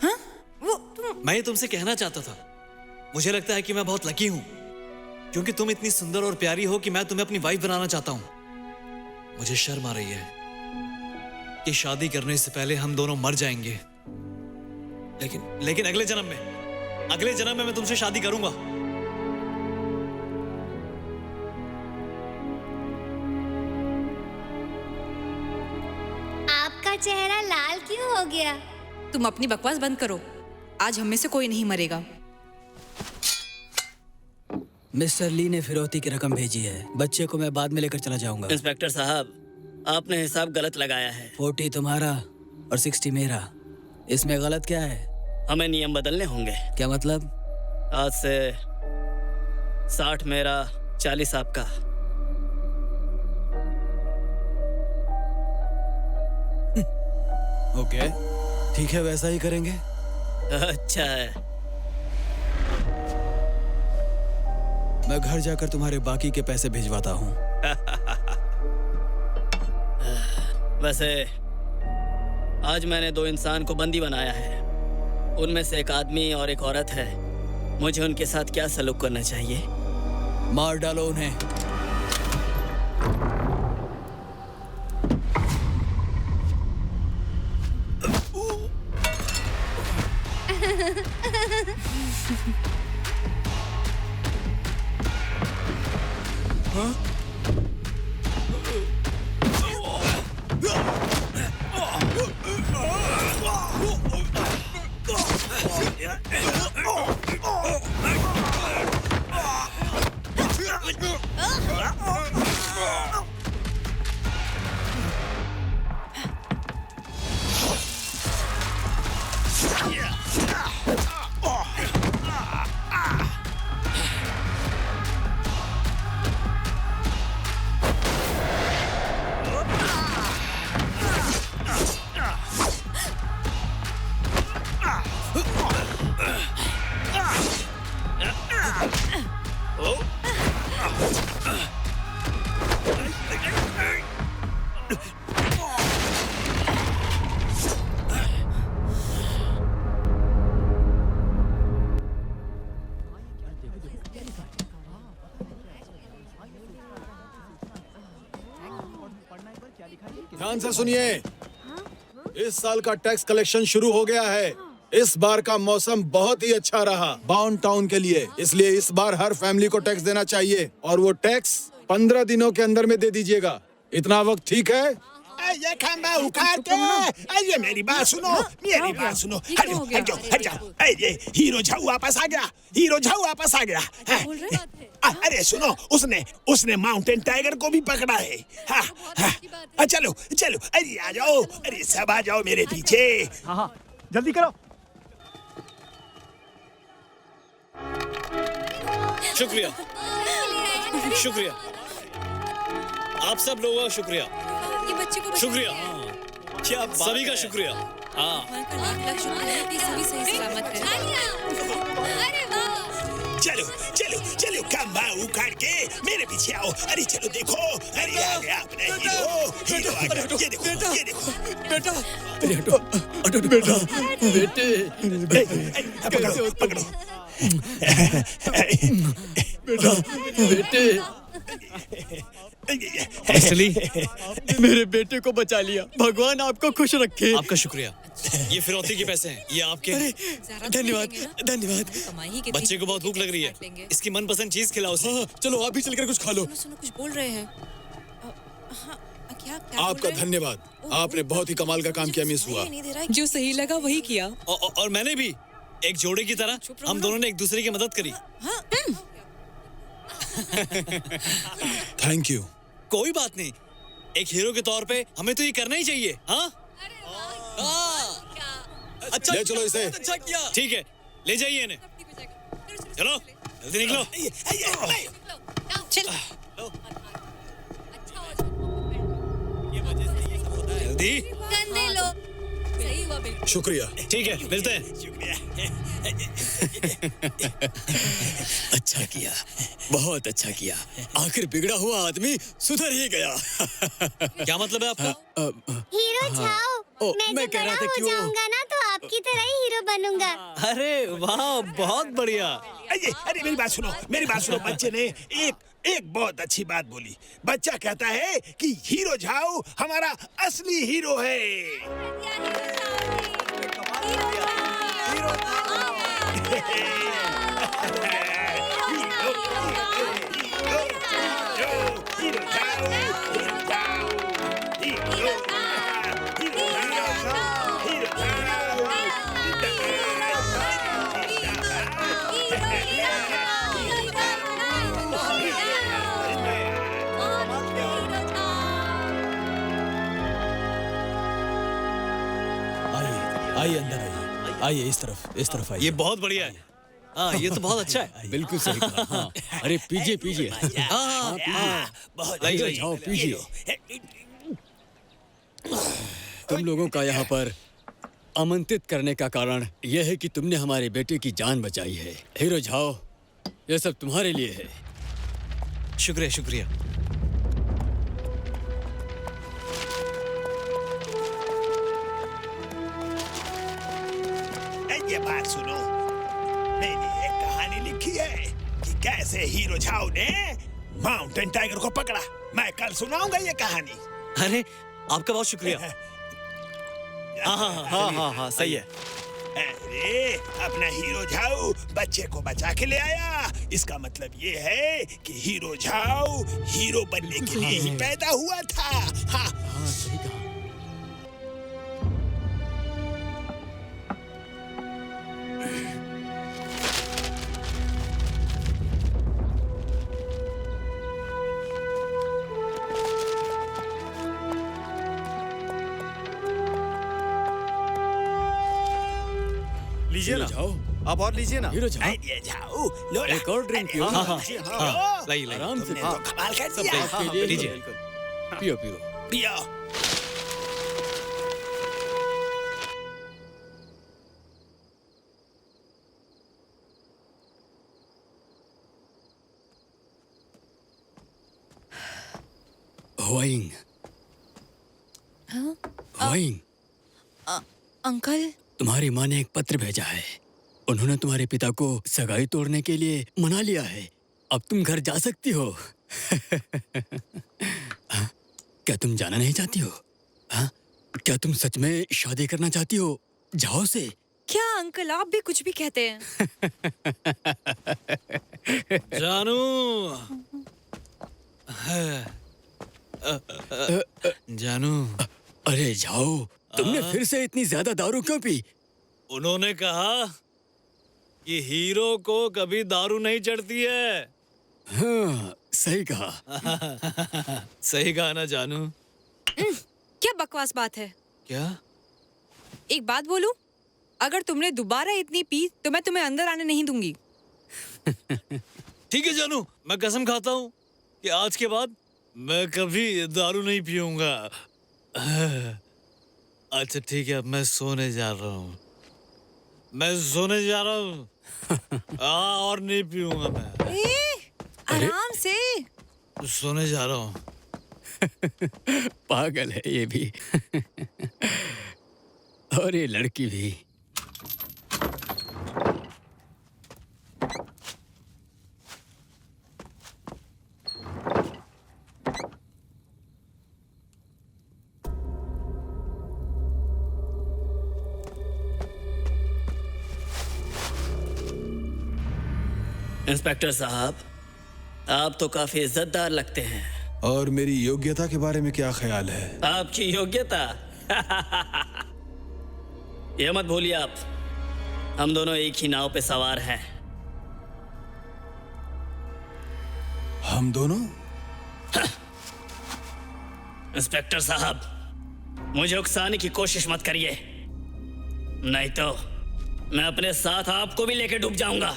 हाँ? वो तुम
मैं ये तुमसे कहना चाहता था, मुझे लगता है कि मैं बहुत लकी हूँ, क्योंकि तुम इतनी सुंदर और प्यारी हो कि मैं तुम्हें अपनी वाइफ बनाना चाहता हूँ। मुझे शर्म आ रही है कि शादी करने से पहले हम दोनों मर जाएंगे, लेकिन अगले जन्म में मैं तुमसे शादी करूंगा।
आपका चेहरा लाल क्यों हो गया?
तुम अपनी बकवास बंद करो। आज हम में से कोई नहीं मरेगा।
मिस्टर ली ने फिरौती की रकम भेजी है। बच्चे को मैं बाद में लेकर चला जाऊंगा।
इंस्पेक्टर साहब, आपने हिसाब गलत लगाया है।
40 तुम्हारा और 60 मेरा। इसमें गलत क्या है?
हमें नियम बदलने होंगे।
क्या मतलब?
आज से 60 मेरा, 40 आपका।
ओके, ठीक है, वैसा ही करेंगे।
अच्छा है।
मैं घर जाकर तुम्हारे बाकी के पैसे भिजवाता हूँ।
वैसे आज मैंने 2 इंसान को बंदी बनाया है। उनमें से एक आदमी और एक औरत है। मुझे उनके साथ क्या सलूक करना चाहिए?
मार डालो उन्हें।
ध्यान से सुनिए, इस साल का टैक्स कलेक्शन शुरू हो गया है। इस बार का मौसम बहुत ही अच्छा रहा बाउंड टाउन के लिए, इसलिए इस बार हर फैमिली को टैक्स देना चाहिए और वो टैक्स 15 दिनों के अंदर में दे दीजिएगा। इतना वक्त ठीक है?
ये खंबा उखाड़ के, ये मेरी बात सुनो, मेरी बात सुनो। हट जाओ। ये हीरो झाऊ वापस आ गया। अरे सुनो, उसने माउंटेन टाइगर को भी पकड़ा है। चलो, अरे आ जाओ, अरे सब आ जाओ मेरे पीछे।
हाँ, जल्दी करो।
शुक्रिया, आप सब लोगों का शुक्रिया।
ये बच्चे को
शुक्रिया,
क्या बात
सभी का
है।
शुक्रिया। हाँ,
भगवान का लाख शुक्र है कि सभी सही सलामत है।
चलो खंबा उखाड़ के मेरे पीछे आओ। अरे चलो देखो, अरे आ गया अपना हीरो आ गया। ये देखो। पकड़ो।
असली
मेरे बेटे को बचा लिया। भगवान आपको खुश रखे।
आपका शुक्रिया। ये फिरौती के पैसे हैं, ये आपके हैं।
धन्यवाद।
कमाई की
बच्चे को बहुत भूख लग रही है, इसकी मनपसंद चीज खिलाओ उसे।
हाँ, चलो आप भी चलकर कुछ खा लो।
सुनो कुछ बोल रहे हैं। क्या
आपका धन्यवाद, आपने बहुत ही कमाल का काम किया मिस हुआ।
नहीं दे रहा है।
जो सही लगा वही किया।
और मैंने भी एक जोड़े की तरह हम दोनों ने एक दूसरे की मदद करी।
Thank you.
कोई बात नहीं, एक हीरो के तौर पे हमें तो ये करना ही चाहिए। हाँ, अच्छा,
ले चलो इसे।
अच्छा किया। ठीक है, ले जाइए इन्हें। चलो जल्दी निकलो।
चल।
जल्दी।
गंदे लोग।
सही हुआ बिल्कुल।
शुक्रिया।
ठीक है, मिलते हैं।
अच्छा किया, बहुत अच्छा किया। आखिर बिगड़ा हुआ आदमी सुधर ही गया।
क्या मतलब है आपका?
हीरो झाओ,
ओ,
मैं
मैं
जब
कह रहा
बड़ा
था
हो
कि वो-
जाऊंगा ना तो आपकी तरह ही हीरो बनूंगा।
अरे वाह, बहुत बढ़िया।
अरे मेरी बात सुनो बच्चे ने एक बहुत अच्छी बात बोली। बच्चा कहता है कि हीरो झाऊ हमारा असली हीरो है।
आइए अंदर आइए, इस तरफ आइए।
ये बहुत बढ़िया है। हाँ, ये तो बहुत अच्छा है।
बिल्कुल सही कहा। हाँ। अरे पीजिए।
लाइए,
जाओ पीजिए। तुम लोगों का यहाँ पर आमंत्रित करने का कारण यह है कि तुमने हमारे बेटे की जान बचाई है। हीरो झाओ, यह सब तुम्हारे लिए है।
शुक्रिया।
ये बात सुनो, मैंने एक कहानी लिखी है कि कैसे हीरो झाऊ ने माउंटेन टाइगर को पकड़ा। मैं कल सुनाऊंगा ये कहानी।
अरे आपका बहुत शुक्रिया।
हाँ, सही है।
अरे अपना हीरो झाऊ बच्चे को बचा के ले आया। इसका मतलब ये है कि हीरो झाऊ हीरो बनने के लिए ही पैदा हुआ था। हाँ,
सही कहा।
लीजिए ना,
जाओ,
आप और लीजिए ना।
हीरो झाओ,
ये झाऊ लो ना।
एक और ड्रिंक पियो।
लाइए।
आराम से
तुमने तो कमाल कर दिया।
आपके लिए
लीजिए।
पियो।
पियो।
हुआइंग। हुआइंग,
अंकल,
तुम्हारी माँ ने एक पत्र भेजा है। उन्होंने तुम्हारे पिता को सगाई तोड़ने के लिए मना लिया है। अब तुम घर जा सकती हो। हाँ? क्या तुम जाना नहीं चाहती हो? हाँ? क्या तुम सच में शादी करना चाहती हो झाओ से?
क्या अंकल, आप भी कुछ भी कहते हैं।
जानू, जानू,
अरे झाओ, तुमने फिर से इतनी ज्यादा दारू क्यों पी?
उन्होंने कहा कि हीरो को कभी दारू नहीं चढ़ती है।
हाँ, सही कहा।
सही कहा ना जानू?
क्या बकवास बात है।
क्या?
एक बात बोलूं, अगर तुमने दोबारा इतनी पी तो मैं तुम्हें अंदर आने नहीं दूंगी।
ठीक है जानू, मैं कसम खाता हूँ कि आज के बाद मैं कभी दारू नहीं पीऊंगा। अच्छा ठीक है, अब मैं सोने जा रहा हूँ। और नहीं पीऊंगा मैं।
आराम से।
सोने जा रहा हूँ।
पागल है ये भी। और ये लड़की भी।
इंस्पेक्टर साहब, आप तो काफी इज्जतदार लगते हैं।
और मेरी योग्यता के बारे में क्या ख्याल है?
आपकी योग्यता? ये मत भूलिए आप, हम दोनों एक ही नाव पे सवार हैं।
हम दोनों?
इंस्पेक्टर साहब, मुझे उकसाने की कोशिश मत करिए, नहीं तो मैं अपने साथ आपको भी लेके डूब जाऊंगा।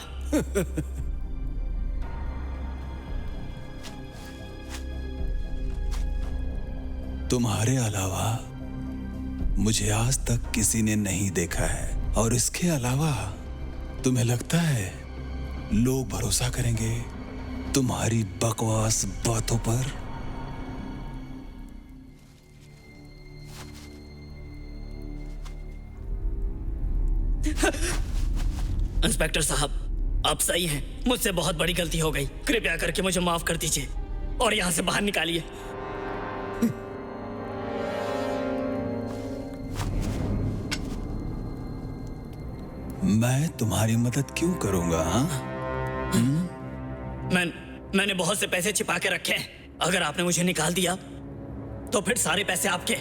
तुम्हारे अलावा मुझे आज तक किसी ने नहीं देखा है, और इसके अलावा तुम्हें लगता है लोग भरोसा करेंगे तुम्हारी बकवास बातों पर?
इंस्पेक्टर साहब, आप सही हैं। मुझसे बहुत बड़ी गलती हो गई। कृपया करके मुझे माफ कर दीजिए और यहाँ से बाहर निकालिए।
मैं तुम्हारी मदद क्यों करूंगा?
मैंने बहुत से पैसे छिपा के रखे हैं। अगर आपने मुझे निकाल दिया तो फिर सारे पैसे आपके।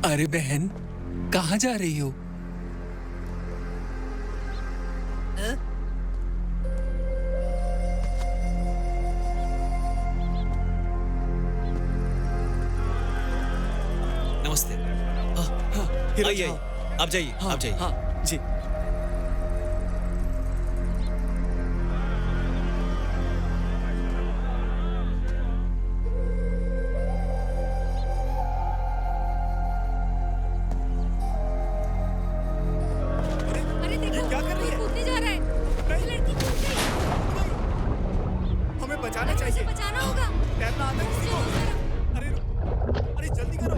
अरे बहन, कहाँ जा रही हो?
नमस्ते। आइए, आप जाइए, आप जाइए।
हाँ जी।
अरे देखो,
क्या कर रही है?
कूदने जा रहा है। ये लड़की कूद गई।
हमें बचाना
उसे
चाहिए।
बचाना होगा।
तैरना आता है किसी को? अरे जल्दी करो।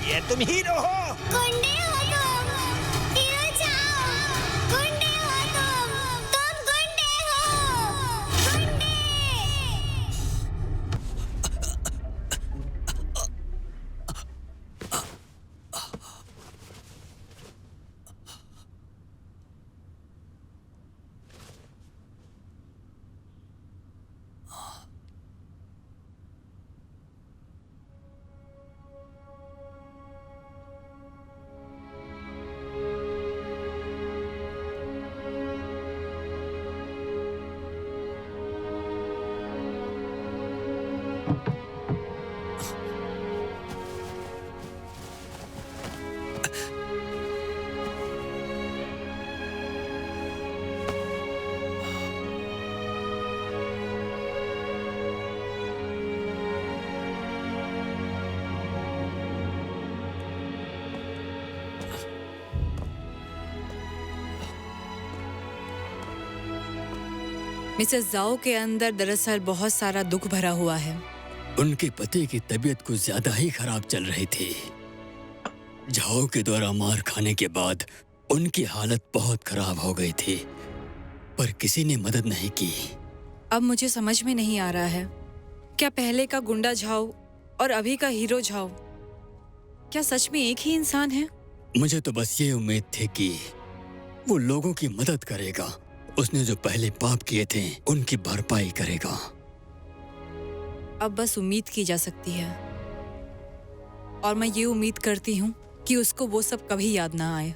ये तुम हीरो हो।
गुंडे हो तुम, हीरो जाओ। गुंडे हो तुम गुंडे हो, गुंडे।
मिसेस जाओ के अंदर दरअसल बहुत सारा दुख भरा हुआ है।
उनके पति की तबीयत कुछ ज्यादा ही खराब चल रही थी। झाओ के द्वारा मार खाने के बाद उनकी हालत बहुत खराब हो गई थी, पर किसी ने मदद नहीं की।
अब मुझे समझ में नहीं आ रहा है, क्या पहले का गुंडा झाओ और अभी का हीरो झाओ क्या सच में एक ही इंसान है?
मुझे तो बस ये उम्मीद थी कि वो लोगों की मदद करेगा। उसने जो पहले पाप किए थे उनकी भरपाई करेगा।
अब बस उम्मीद की जा सकती है, और मैं ये उम्मीद करती हूँ कि उसको वो सब कभी याद ना आए।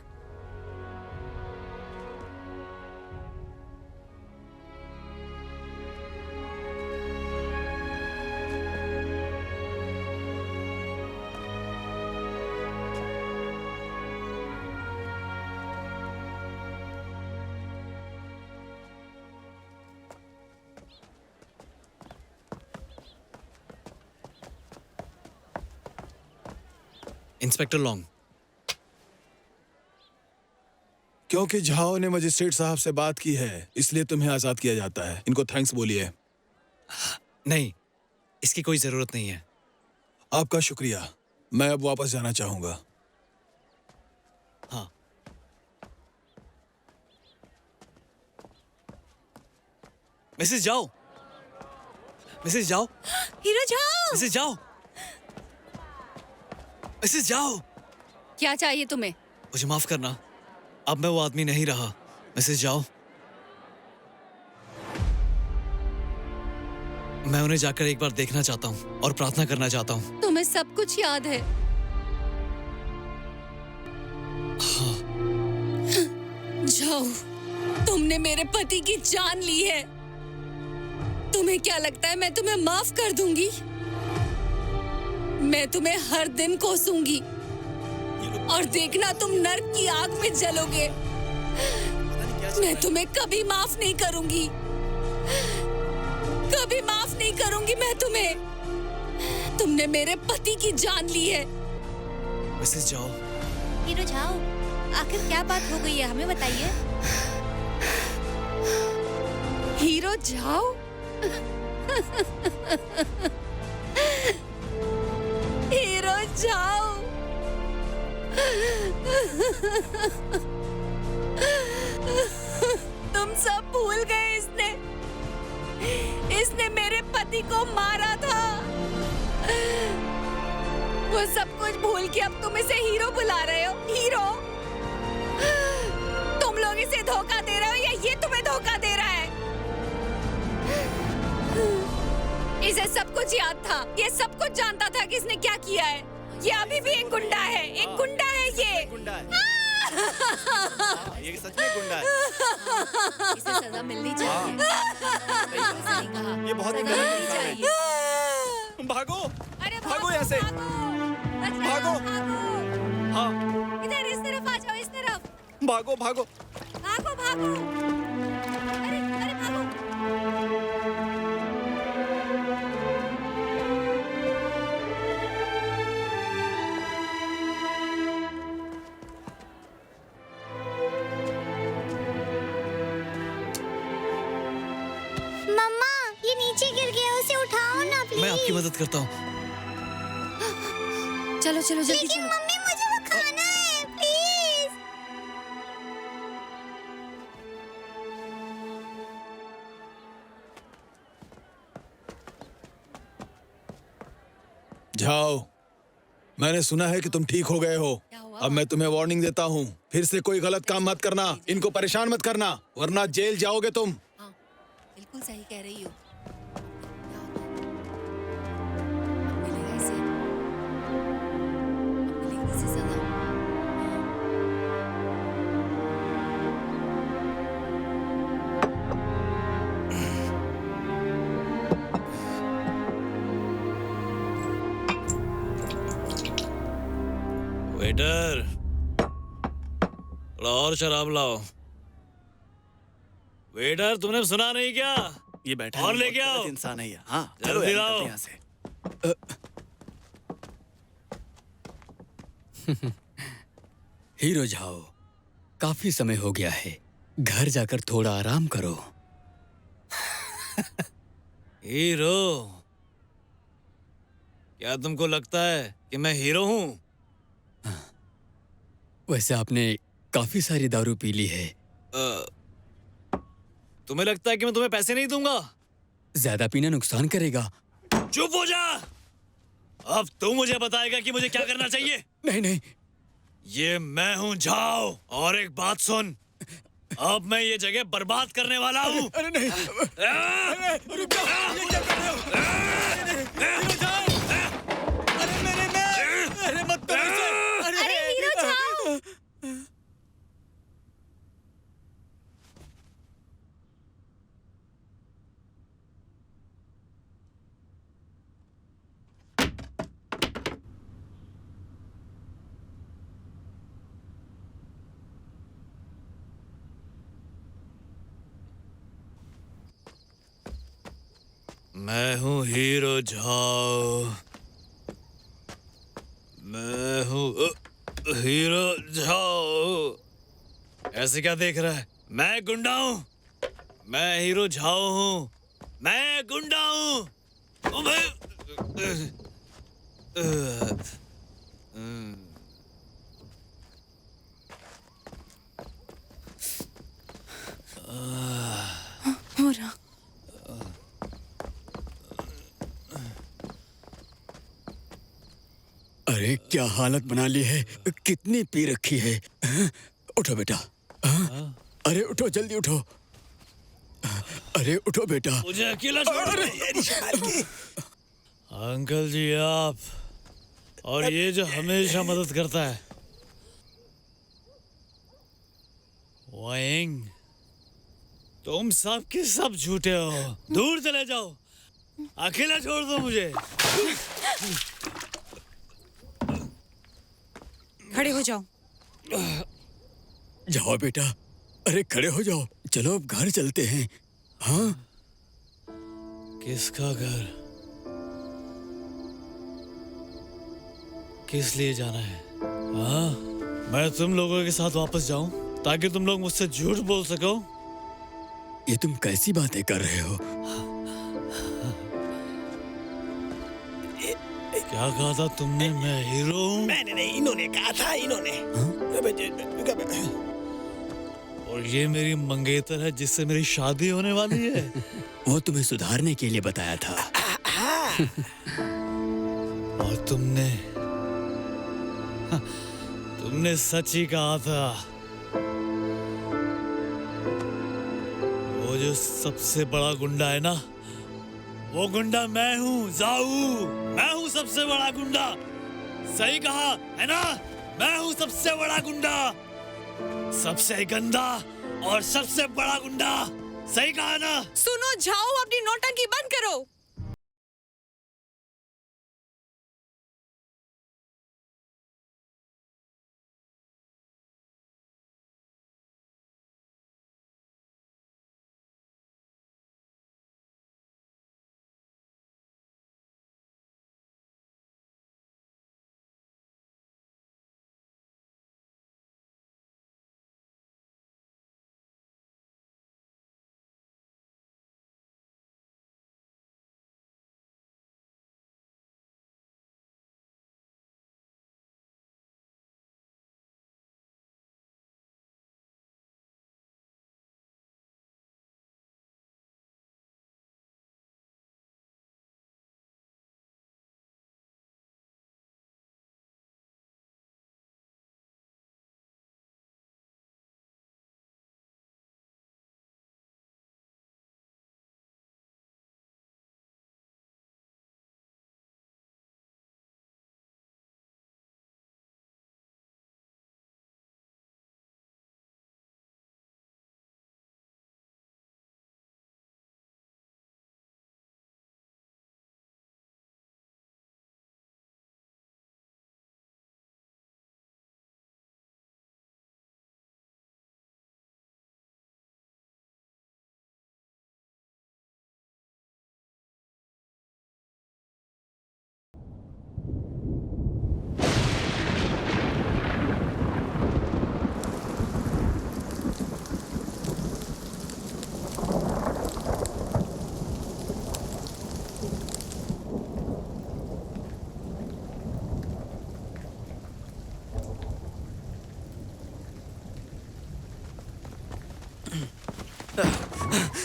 इंस्पेक्टर लॉन्ग,
क्योंकि झाओ ने मजिस्ट्रेट साहब से बात की है, इसलिए तुम्हें आजाद किया जाता है। इनको थैंक्स बोलिए।
नहीं, इसकी कोई जरूरत नहीं है।
आपका शुक्रिया। मैं अब वापस जाना चाहूंगा।
हाँ। मिसेस जाओ, मिसेस जाओ,
हीरो जाओ।
मिसेस जाओ, मिसेस जाओ।
क्या चाहिए तुम्हें?
मुझे माफ करना, अब मैं वो आदमी नहीं रहा। मिसेस जाओ, मैं उन्हें जाकर एक बार देखना चाहता हूँ और प्रार्थना करना चाहता हूँ।
तुम तुम्हें सब कुछ याद है। जाओ, तुमने मेरे पति की जान ली है। तुम्हें क्या लगता है मैं तुम्हें माफ कर दूंगी? मैं तुम्हें हर दिन कोसूंगी और देखना तुम नर्क की आग में जलोगे। मैं तुम्हें कभी माफ नहीं करूंगी, कभी माफ नहीं करूंगी मैं तुम्हें। तुमने मेरे पति की जान ली है।
मिसेस जाओ।
हीरो जाओ, आखिर क्या बात हो गई है, हमें बताइए।
हीरो जाओ? हीरो जाओ? तुम सब भूल गए, इसने मेरे पति को मारा था। वो सब कुछ भूल के अब तुम इसे हीरो बुला रहे हो। हीरो? तुम लोग इसे धोखा दे रहे हो या ये तुम्हें धोखा दे रहा है? इसे सब कुछ याद था, ये सब कुछ जानता था कि इसने क्या किया है। ये अभी भी एक गुंडा है, एक गुंडा है ये।
गुंडा है। ये सच में गुंडा है।
इसे सजा मिलनी चाहिए। सही कहा।
ये बहुत ही
सजा
गलत
मिलनी
इंसान है।
चाहिए।
भागो,
अरे
भागो यहाँ से। भागो। हाँ,
इधर इस तरफ आ जाओ, इस तरफ।
भागो भागो।
भागो भागो। अरे अरे भागो।
मम्मा, ये नीचे गिर गया, उसे उठाओ ना प्लीज।
मैं आपकी मदद करता हूँ।
चलो चलो जल्दी
लेकिन
चलो।
मम्मी, मुझे वो खाना है, प्लीज।
जाओ, मैंने सुना है कि तुम ठीक हो गए हो। अब मैं तुम्हें वार्निंग देता हूँ, फिर से कोई गलत काम मत करना, इनको परेशान मत करना, वरना जेल जाओगे तुम।
हाँ, बिल्कुल सही कह रही हो। मिलेगा इसे, मिलेगी इसे सजा।
वेटर, थोड़ा और शराब लाओ। वेटर, तुमने सुना नहीं क्या?
ये बैठा
और
है,
लेके
बहुत
आओ।
गलत इंसान है ये। हाँ,
जल्दी
चलो यार,
लाओ।
निकलते हैं यहाँ से।
हीरो जाओ, काफी समय हो गया है, घर जाकर थोड़ा आराम करो।
हीरो? क्या तुमको लगता है कि मैं हीरो हूँ?
वैसे आपने काफी सारी दारू पी ली है।
तुम्हें लगता है कि मैं तुम्हें पैसे नहीं दूंगा?
ज्यादा पीना नुकसान करेगा।
चुप हो जा। अब तू मुझे बताएगा कि मुझे क्या करना चाहिए।
नहीं नहीं,
ये मैं हूँ जाओ। और एक बात सुन, अब मैं ये जगह बर्बाद करने वाला हूँ।
अरे नहीं, रुक जाओ, ये क्या कर रहे हो? हीरो जाओ। अरे मेरे में, अरे मत करो इसे।
अरे हीरो जाओ।
मैं हूँ हीरो जाओ। मैं हूँ हीरो जाओ। ऐसे क्या देख रहा है? मैं गुंडा हूँ। मैं हीरो झाओ हूँ। मैं गुंडा हूँ।
हो रहा।
अरे क्या हालत बना ली है, कितनी पी रखी है। उठो बेटा। अरे उठो, जल्दी उठो। अरे उठो बेटा।
मुझे अकेला छोड़ दो। अंकल जी, आप और ये जो हमेशा मदद करता है, वाइंग, तुम सब के सब झूठे हो। दूर चले जाओ, अकेला छोड़ दो मुझे।
खड़े हो जाओ।
जाओ बेटा, अरे खड़े हो जाओ, चलो अब घर चलते हैं। हाँ,
किसका घर? किस लिए जाना है? हाँ, मैं तुम लोगों के साथ वापस जाऊं ताकि तुम लोग मुझसे झूठ बोल सको?
ये तुम कैसी बातें कर रहे हो?
क्या कहा था तुमने? मैं हीरो हूँ?
मैंने नहीं, इन्होंने कहा था, इन्होंने।
और ये मेरी मंगेतर है जिससे मेरी शादी होने वाली है।
वो तुम्हें सुधारने के लिए बताया था।
और तुमने सच ही कहा था। वो जो सबसे बड़ा गुंडा है ना, वो गुंडा मैं हूँ, जाऊ। मैं हूँ सबसे बड़ा गुंडा। सही कहा है ना? मैं हूँ सबसे बड़ा गुंडा, सबसे गंदा और सबसे बड़ा गुंडा। सही कहा ना?
सुनो जाओ, अपनी नौटंकी बंद करो।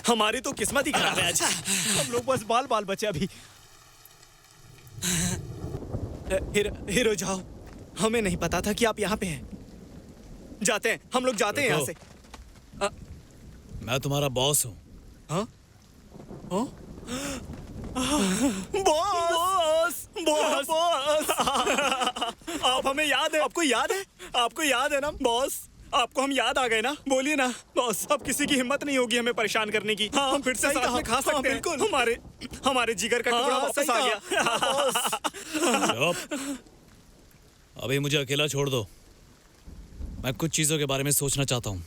हमारी तो किस्मत ही खराब है आज। हम लोग बस बाल बाल बचे अभी। हीरो जाओ, हमें नहीं पता था कि आप यहाँ पे हैं। जाते हैं, हम लोग जाते हैं यहाँ से।
मैं तुम्हारा बॉस हूँ।
हाँ? हाँ? Boss, boss, boss. आप हमें याद है? आपको याद है? आपको याद है ना बॉस? आपको हम याद आ गए ना? बोलिए ना बॉस। अब किसी की हिम्मत नहीं होगी हमें परेशान करने की। हाँ, हम फिर से साथ में खा सकते हैं। बिल्कुल। हमारे जिगर का टुकड़ा वापस आ गया।
अभी मुझे अकेला छोड़ दो, मैं कुछ चीजों के बारे में सोचना चाहता हूँ।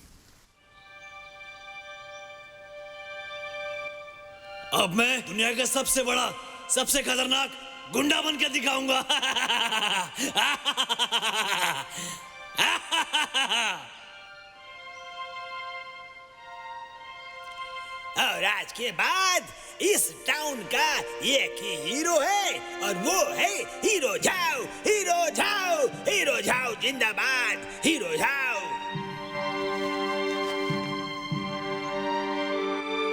अब मैं दुनिया का सबसे बड़ा, सबसे खतरनाक गुंडा बन के दिखाऊंगा।
और आज के बाद इस टाउन का एक ही हीरो है और वो है hero Zhao. Hero Zhao, hero Zhao जिंदाबाद, हीरो झाओ।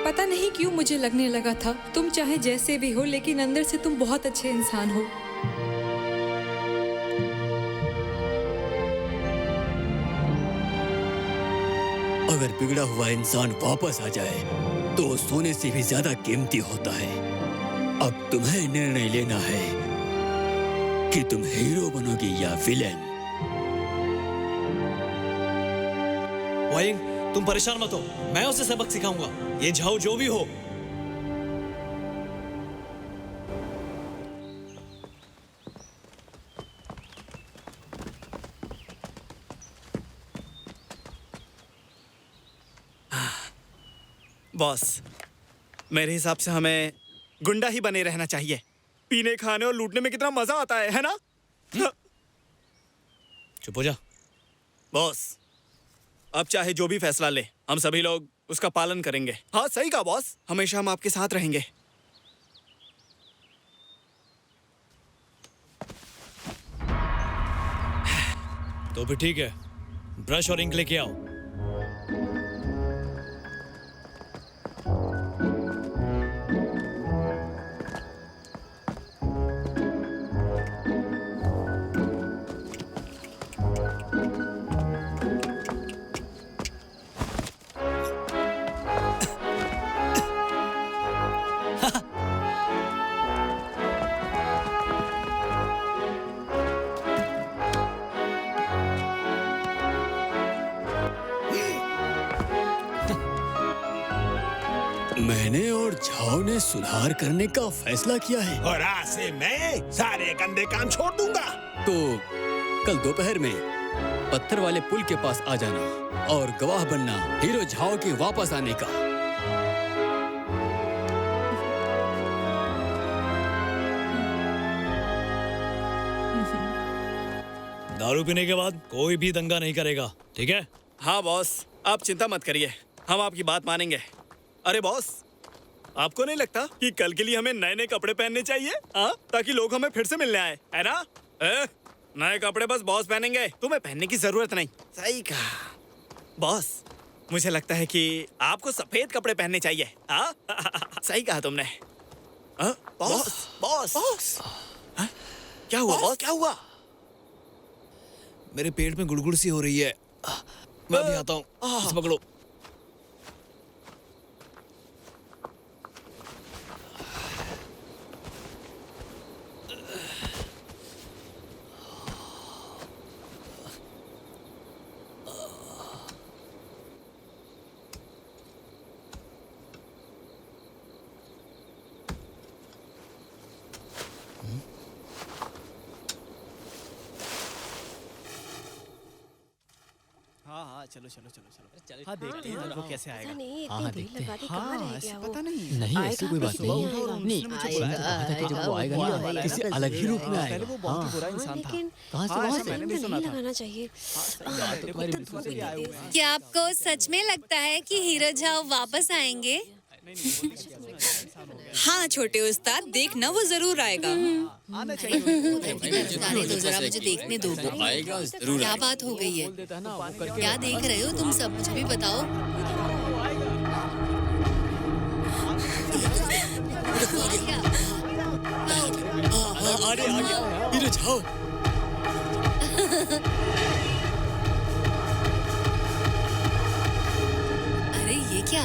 पता नहीं क्यों मुझे लगने लगा था तुम चाहे जैसे भी हो लेकिन अंदर से तुम बहुत अच्छे इंसान हो।
अगर बिगड़ा हुआ इंसान वापस आ जाए तो सोने से भी ज्यादा कीमती होता है। अब तुम्हें निर्णय लेना है। कि तुम हीरो बनोगी या विलेन।
वाइंग, तुम परेशान मत हो, मैं उसे सबक सिखाऊंगा, ये झाओ जो भी हो।
बॉस, मेरे हिसाब से हमें गुंडा ही बने रहना चाहिए। पीने खाने और लूटने में कितना मजा आता है ना?
चुप हो जा।
बॉस, अब चाहे जो भी फैसला ले, हम सभी लोग उसका पालन करेंगे। हाँ, सही कहा बॉस, हमेशा हम आपके साथ रहेंगे।
तो भी ठीक है, ब्रश और इंक लेके आओ।
मैंने और झाओ ने सुधार करने का फैसला किया है।
और आज से मैं सारे गंदे काम छोड़ दूंगा।
तो कल दोपहर में पत्थर वाले पुल के पास आ जाना और गवाह बनना हीरो झाओ के वापस आने का।
दारू पीने के बाद कोई भी दंगा नहीं करेगा, ठीक है?
हाँ बॉस, आप चिंता मत करिए, हम आपकी बात मानेंगे। अरे बॉस, आपको नहीं लगता कि कल के लिए हमें नए नए कपड़े पहनने चाहिए? हाँ, ताकि लोग हमें फिर से मिलने आए, है ना? नए कपड़े बस बॉस पहनेंगे, तुम्हें पहनने की जरूरत नहीं। सही कहा बॉस, मुझे लगता है कि आपको सफेद कपड़े पहनने चाहिए। हाँ सही कहा तुमने। बॉस बॉस बॉस, क्या हुआ बॉस, क्या हुआ?
मेरे पेट में गुड़गुड़ सी हो रही है, मैं अभी आता हूँ, इसे पकड़ो।
हाँ, चलो चलो चलो चलो, हाँ देखते हैं वो कैसे आएगा।
हाँ देखते हैं।
हाँ, ऐसे पता नहीं।
नहीं, ऐसी कोई बात नहीं है। नहीं, जब वो आएगा ना, किसी अलग ही रूप में आएगा।
पहले वो बहुत ही बुरा इंसान था।
कहाँ से वहाँ से?
मैंने भी सुना था।
लगाना चाहिए।
क्या आपको सच में लगता है कि हीरो झाओ वापस आएंगे?
हाँ छोटे उस्ताद, देखना वो जरूर आएगा।
आना चाहिए।
जाने दो जरा, मुझे देखने दो।
आएगा जरूर।
क्या बात हो गई है? क्या देख रहे हो तुम सब, मुझे भी बताओ।
आ गया हीरो झाओ।
अरे ये क्या?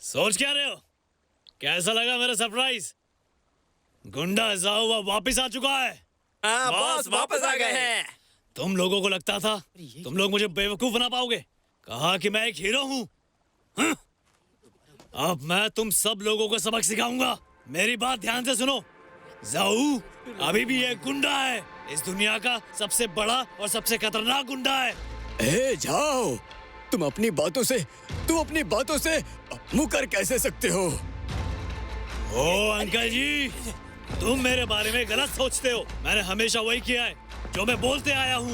सोच क्या रहे हो? कैसा लगा मेरा सरप्राइज? गुंडा झाओ वापस आ चुका है।
बॉस वापस आ गए हैं।
तुम लोगों को लगता था तुम लोग मुझे बेवकूफ बना पाओगे, कहा कि मैं एक हीरो हूँ। हाँ? अब मैं तुम सब लोगों को सबक सिखाऊंगा। मेरी बात ध्यान से सुनो। झाओ अभी भी एक गुंडा है, इस दुनिया का सबसे बड़ा और सबसे खतरनाक गुंडा है।
ए झाओ, तुम अपनी बातों से मुकर कैसे सकते हो?
ओ अंकल जी, तुम मेरे बारे में गलत सोचते हो। मैंने हमेशा वही किया है जो मैं बोलते आया हूँ।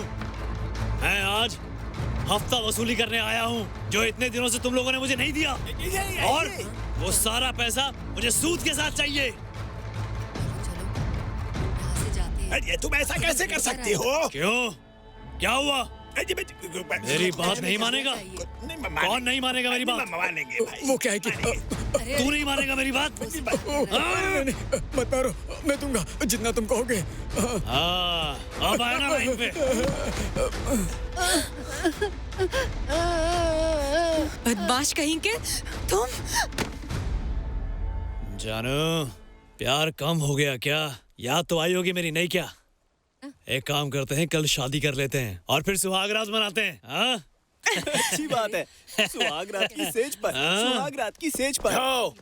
मैं आज हफ्ता वसूली करने आया हूँ, जो इतने दिनों से तुम लोगों ने मुझे नहीं दिया, और वो सारा पैसा मुझे सूद के साथ चाहिए।
ये तुम ऐसा कैसे कर सकती हो?
क्यों? क्या हुआ? मेरी बात नहीं मानेगा? कौन नहीं मानेगा मेरी बात?
मानेंगे भाई।
वो क्या है कि
तू नहीं मानेगा मेरी बात?
नहीं, मत मारो, मैं दूंगा जितना तुम कहोगे।
हाँ, अब आया ना लाइन पे।
बदमाश कहीं के तुम।
जानू, प्यार कम हो गया क्या? याद तो आई होगी मेरी, नहीं क्या? एक काम करते हैं, कल शादी कर लेते हैं और फिर सुहाग रात मनाते हैं। हाँ?
अच्छी बात है। सुहाग रात की सेज पर, सुहाग रात की सेज पर।
जाओ,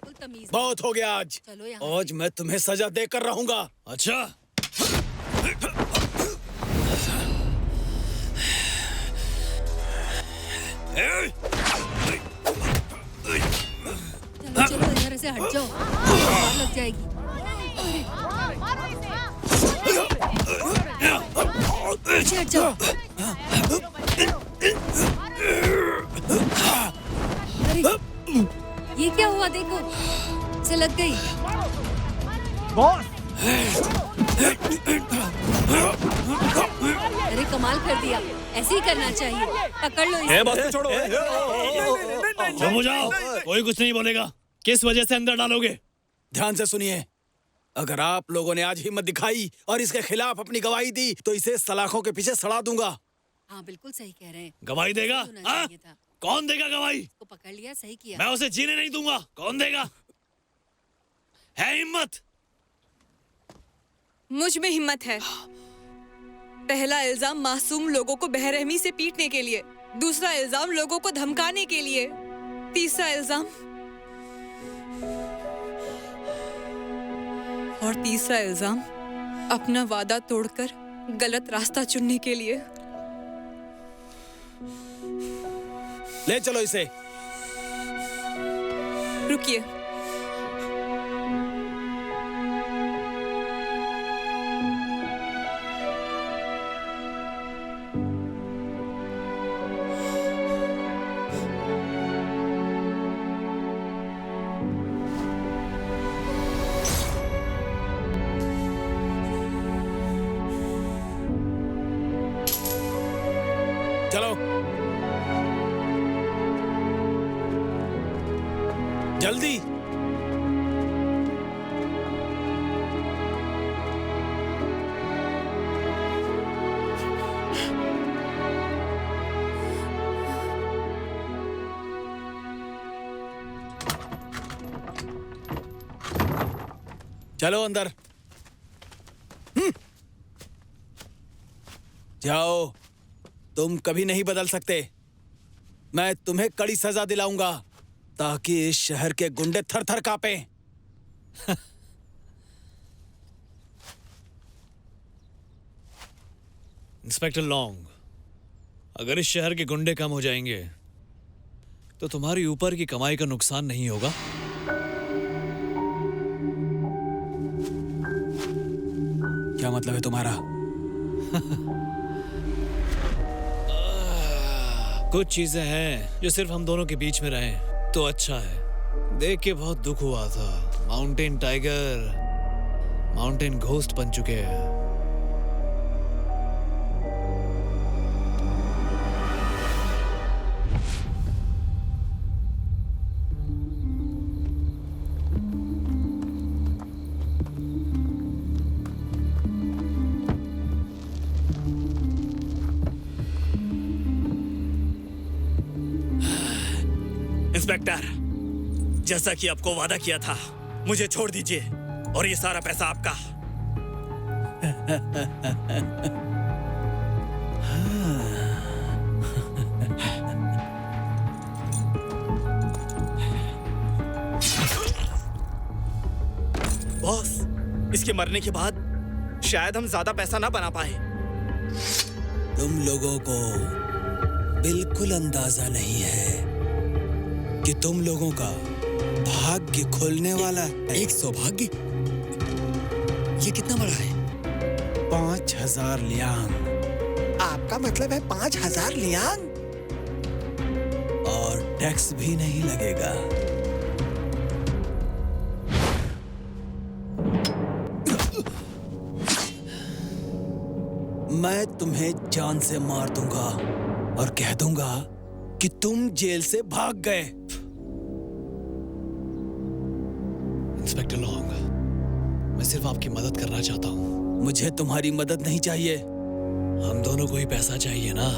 बहुत हो गया आज।
चलो यहाँ
आज मैं तुम्हें सजा देकर रहूंगा।
अच्छा,
चलो चलो इधर से हट जाओ, मार लग जाएगी। पीछे हट जाओ। अरे ये क्या हुआ, देखो से लग गई। अरे कमाल कर दिया, ऐसे ही करना चाहिए। पकड़ लो इसे।
बस छोड़ो।
चुप हो जाओ, कोई कुछ नहीं बोलेगा। किस वजह से अंदर डालोगे?
ध्यान से सुनिए, अगर आप लोगों ने आज हिम्मत दिखाई और इसके खिलाफ अपनी गवाही दी तो इसे सलाखों के पीछे सड़ा दूंगा।
हाँ बिल्कुल सही कह रहे हैं।
गवाही देगा?
सुनना
हाँ?
चाहिए था।
कौन देगा गवाही?
को पकड़ लिया, सही किया।
मैं उसे जीने नहीं दूंगा। कौन देगा? है हिम्मत?
मुझ में हिम्मत है। पहला इल्जाम मासूम लोगों को बेरहमी से पीटने के लिए, दूसरा इल्जाम लोगों को धमकाने के लिए, तीसरा इल्जाम और तीसरा इल्जाम अपना वादा तोड़कर गलत रास्ता चुनने के लिए।
ले चलो इसे।
रुकिए,
चलो जल्दी। चलो अंदर। जाओ, तुम कभी नहीं बदल सकते। मैं तुम्हें कड़ी सजा दिलाऊंगा ताकि इस शहर के गुंडे थर थर कांपें।
इंस्पेक्टर लॉन्ग, अगर इस शहर के गुंडे कम हो जाएंगे तो तुम्हारी ऊपर की कमाई का नुकसान नहीं होगा।
क्या मतलब है तुम्हारा?
कुछ चीजें हैं जो सिर्फ हम दोनों के बीच में रहें तो अच्छा है। देख के बहुत दुख हुआ था। माउंटेन टाइगर माउंटेन घोस्ट बन चुके हैं।
इंस्पेक्टर, जैसा कि आपको वादा किया था, मुझे छोड़ दीजिए और ये सारा पैसा आपका। बॉस, इसके मरने के बाद शायद हम ज्यादा पैसा ना बना पाए।
तुम लोगों को बिल्कुल अंदाजा नहीं है कि तुम लोगों का भाग्य खुलने वाला है।
एक सौभाग्य? ये कितना बड़ा है?
5000 लियांग।
आपका मतलब है 5000 लियांग?
और टैक्स भी नहीं लगेगा।
मैं तुम्हें जान से मार दूंगा और कह दूंगा कि तुम जेल से भाग गए।
इंस्पेक्टर लॉन्ग, मैं सिर्फ आपकी मदद करना चाहता हूँ।
मुझे तुम्हारी मदद नहीं चाहिए।
हम दोनों को ही पैसा चाहिए ना,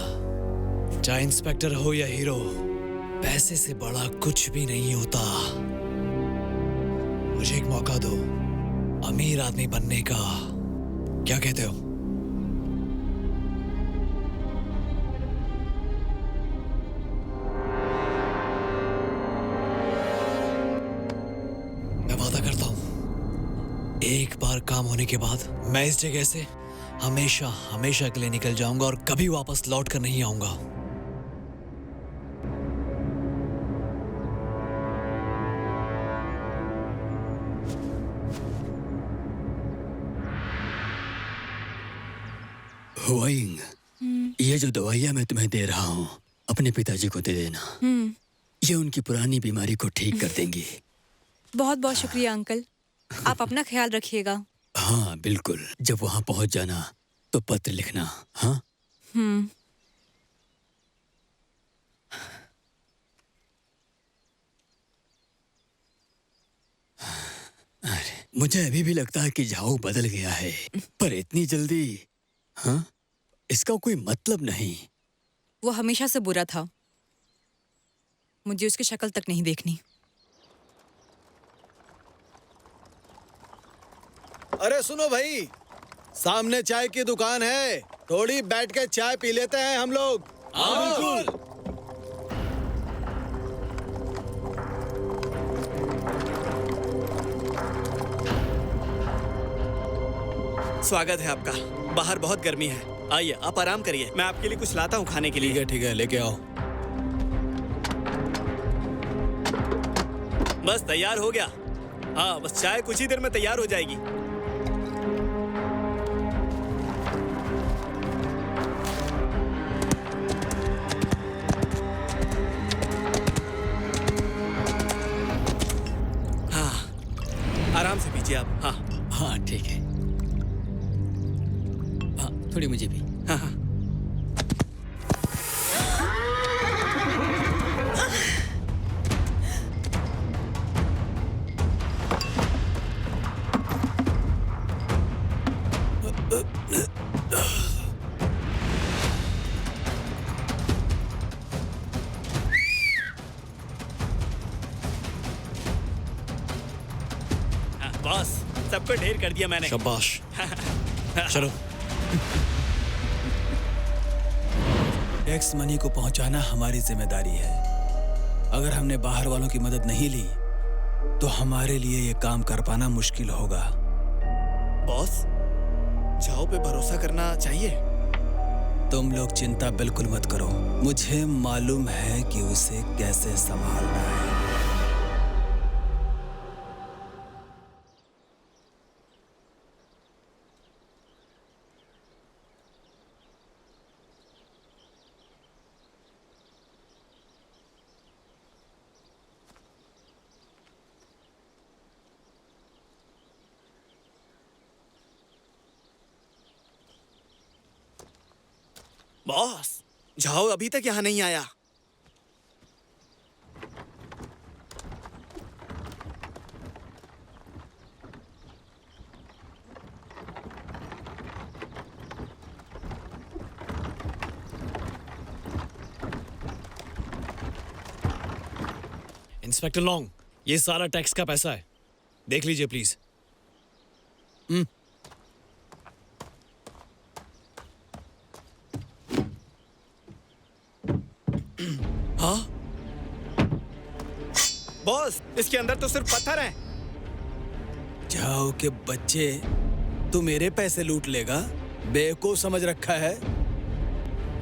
चाहे इंस्पेक्टर हो या हीरो, पैसे से बड़ा कुछ भी नहीं होता। मुझे एक मौका दो अमीर आदमी बनने का, क्या कहते हो? मैं वादा करता हूं, एक बार काम होने के बाद मैं इस जगह से हमेशा हमेशा के लिए निकल जाऊंगा और कभी वापस लौट कर नहीं आऊंगा।
हुआइंग, ये जो दवाइयाँ मैं तुम्हें दे रहा हूँ अपने पिताजी को दे देना। ये उनकी पुरानी बीमारी को ठीक कर देंगी।
बहुत बहुत शुक्रिया अंकल, आप अपना ख्याल रखिएगा।
हाँ बिल्कुल, जब वहाँ पहुँच जाना तो पत्र लिखना। हाँ अरे मुझे अभी भी लगता है कि झाऊ बदल गया है, पर इतनी जल्दी? हाँ, इसका कोई मतलब नहीं।
वो हमेशा से बुरा था, मुझे उसकी शक्ल तक नहीं देखनी।
अरे सुनो भाई, सामने चाय की दुकान है, थोड़ी बैठ के चाय पी लेते हैं हम लोग।
हाँ बिल्कुल।
स्वागत है आपका। बाहर बहुत गर्मी है, आइए आप आराम करिए, मैं आपके लिए कुछ लाता हूँ खाने के लिए।
ठीक है, लेके आओ।
बस तैयार हो गया। हाँ बस चाय कुछ ही देर में तैयार हो जाएगी। हाँ आराम से पीजिए आप। हाँ
हाँ ठीक है। हाँ थोड़ी मुझे भी।
हाँ हाँ बॉस, सबको ढेर कर दिया मैंने।
शाबाश। चलो।
टैक्स मनी को पहुंचाना हमारी जिम्मेदारी है। अगर हमने बाहर वालों की मदद नहीं ली तो हमारे लिए ये काम कर पाना मुश्किल होगा।
बॉस, झाओ पे भरोसा करना चाहिए।
तुम लोग चिंता बिल्कुल मत करो, मुझे मालूम है कि उसे कैसे संभालना है।
बॉस, झाओ अभी तक यहाँ नहीं आया।
इंस्पेक्टर लॉन्ग, ये सारा टैक्स का पैसा है, देख लीजिए प्लीज।
हाँ बॉस, इसके अंदर तो सिर्फ पत्थर हैं।
जाओ के बच्चे, तू मेरे पैसे लूट लेगा? बेवकूफ समझ रखा है?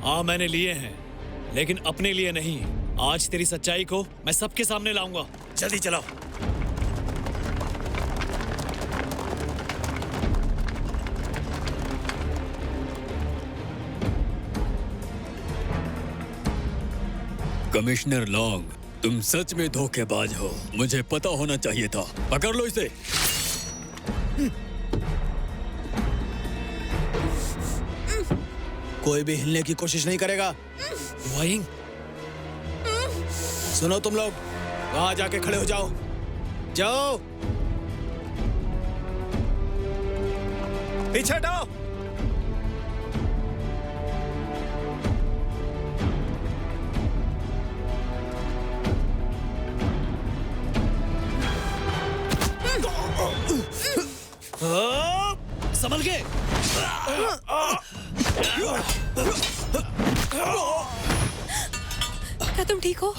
हाँ मैंने लिए हैं, लेकिन अपने लिए नहीं। आज तेरी सच्चाई को मैं सबके सामने लाऊंगा।
जल्दी चलाओ।
कमिश्नर लॉन्ग, तुम सच में धोखेबाज हो। मुझे पता होना चाहिए था। पकड़ लो इसे।
कोई भी हिलने की कोशिश नहीं करेगा।
वाइंग,
सुनो तुम लोग, वहां जाके खड़े हो जाओ। जाओ।
पीछे हटाओ।
संभल के।
क्या तुम ठीक हो?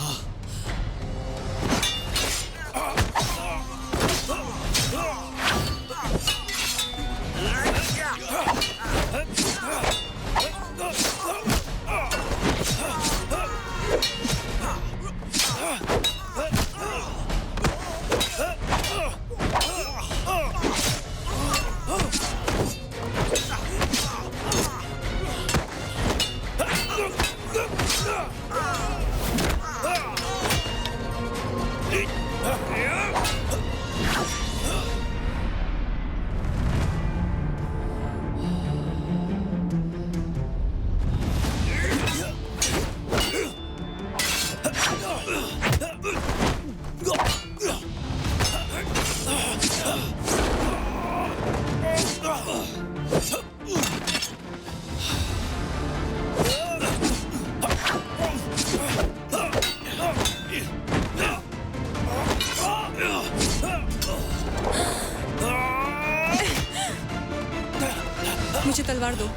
मुझे तलवार दो।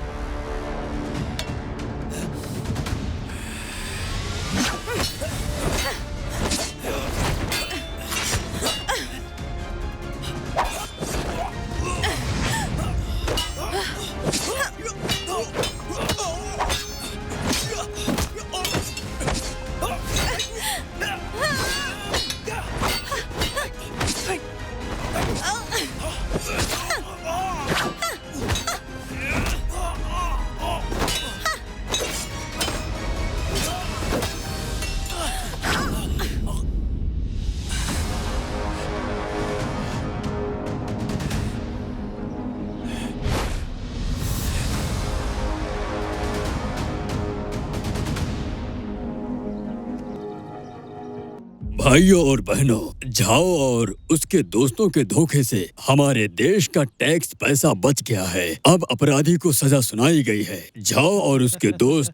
भाइयों और बहनों, झाओ और उसके दोस्तों के धोखे से हमारे देश का टैक्स पैसा बच गया है। अब अपराधी को सजा सुनाई गई है। झाओ और उसके दोस्त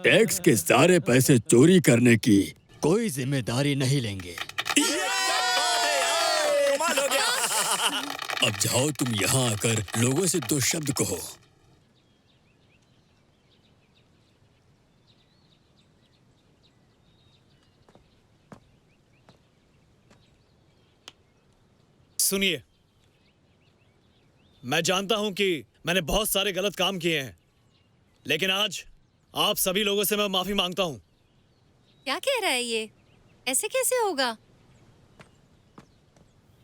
टैक्स के सारे पैसे चोरी करने की कोई जिम्मेदारी नहीं लेंगे।
कमाल हो गया।
अब जाओ, तुम यहाँ आकर लोगों से 2 शब्द कहो।
सुनिए, मैं जानता हूं कि मैंने बहुत सारे गलत काम किए हैं, लेकिन आज आप सभी लोगों से मैं माफी मांगता हूं।
क्या कह रहा है ये? ऐसे कैसे होगा?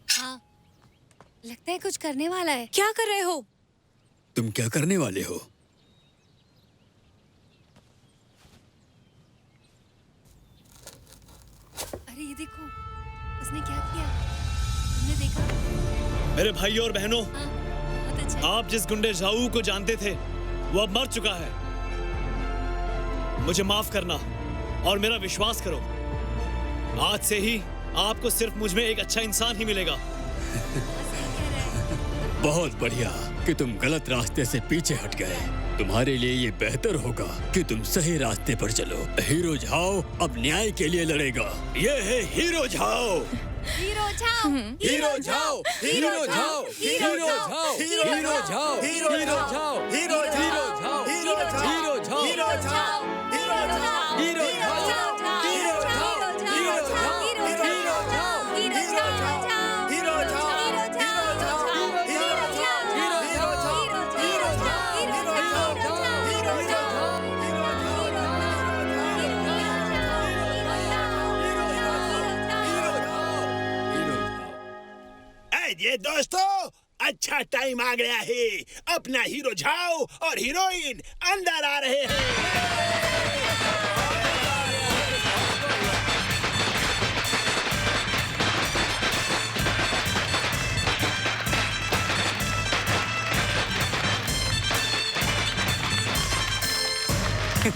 हाँ, लगता है कुछ करने वाला है।
क्या कर रहे हो?
तुम क्या करने वाले हो?
अरे ये देखो, उसने क्या किया? तुमने देखा?
मेरे भाइयों और बहनों,
हाँ, बहुत अच्छा।
आप जिस गुंडे झाऊ को जानते थे वो अब मर चुका है। मुझे माफ करना और मेरा विश्वास करो, आज से ही आपको सिर्फ मुझ में एक अच्छा इंसान ही मिलेगा।
बहुत बढ़िया कि तुम गलत रास्ते से पीछे हट गए। तुम्हारे लिए ये बेहतर होगा कि तुम सही रास्ते पर चलो। हीरो झाओ अब न्याय के लिए लड़ेगा। ये है hero Zhao.
Hero Zhao,
hero Zhao, hero Zhao, hero Zhao, hero Zhao, hero Zhao, hero Zhao, hero Zhao, hero Zhao, hero Zhao, hero Zhao, hero Zhao, hero Zhao, hero Zhao, hero Zhao, hero Zhao,
ये दोस्तों, अच्छा टाइम आ गया है। अपना हीरो झाओ और हीरोइन अंदर आ रहे हैं।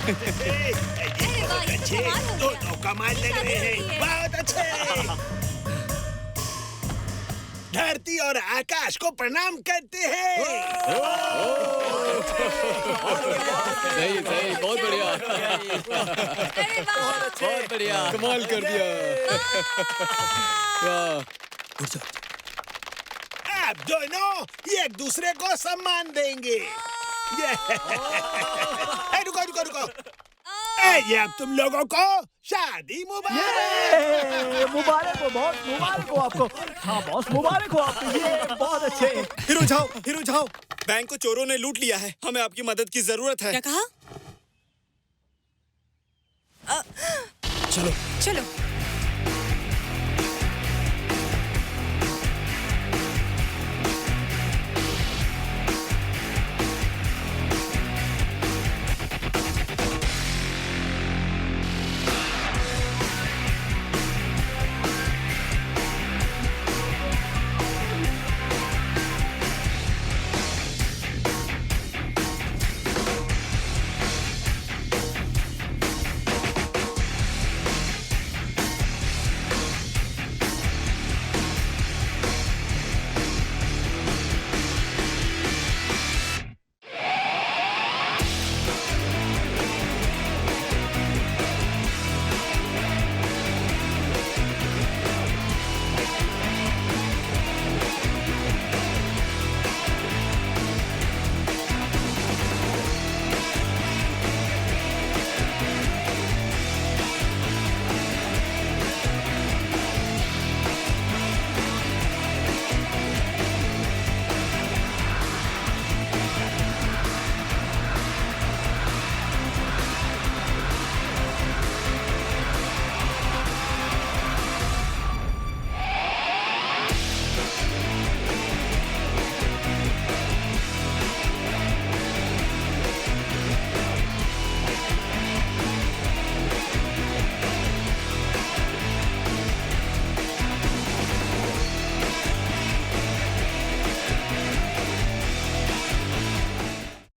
वाह, ये तो कमाल हो गया।
दोनों कमाल लग रहे हैं, बहुत अच्छे। धरती और आकाश को प्रणाम करते हैं।
सही सही, बहुत बढ़िया, बहुत बढ़िया, कमाल कर दिया। वाह।
आप दोनों एक दूसरे को सम्मान देंगे। रुको रुको रुको, ये अब तुम लोगों को शादी मुबारक।
मुबारक हो बॉस, मुबारक हो आपको। हाँ बॉस, मुबारक हो आपको, ये बहुत अच्छे।
हीरो झाओ, बैंक को चोरों ने लूट लिया है, हमें आपकी मदद की जरूरत है।
क्या कहा?
चलो
चलो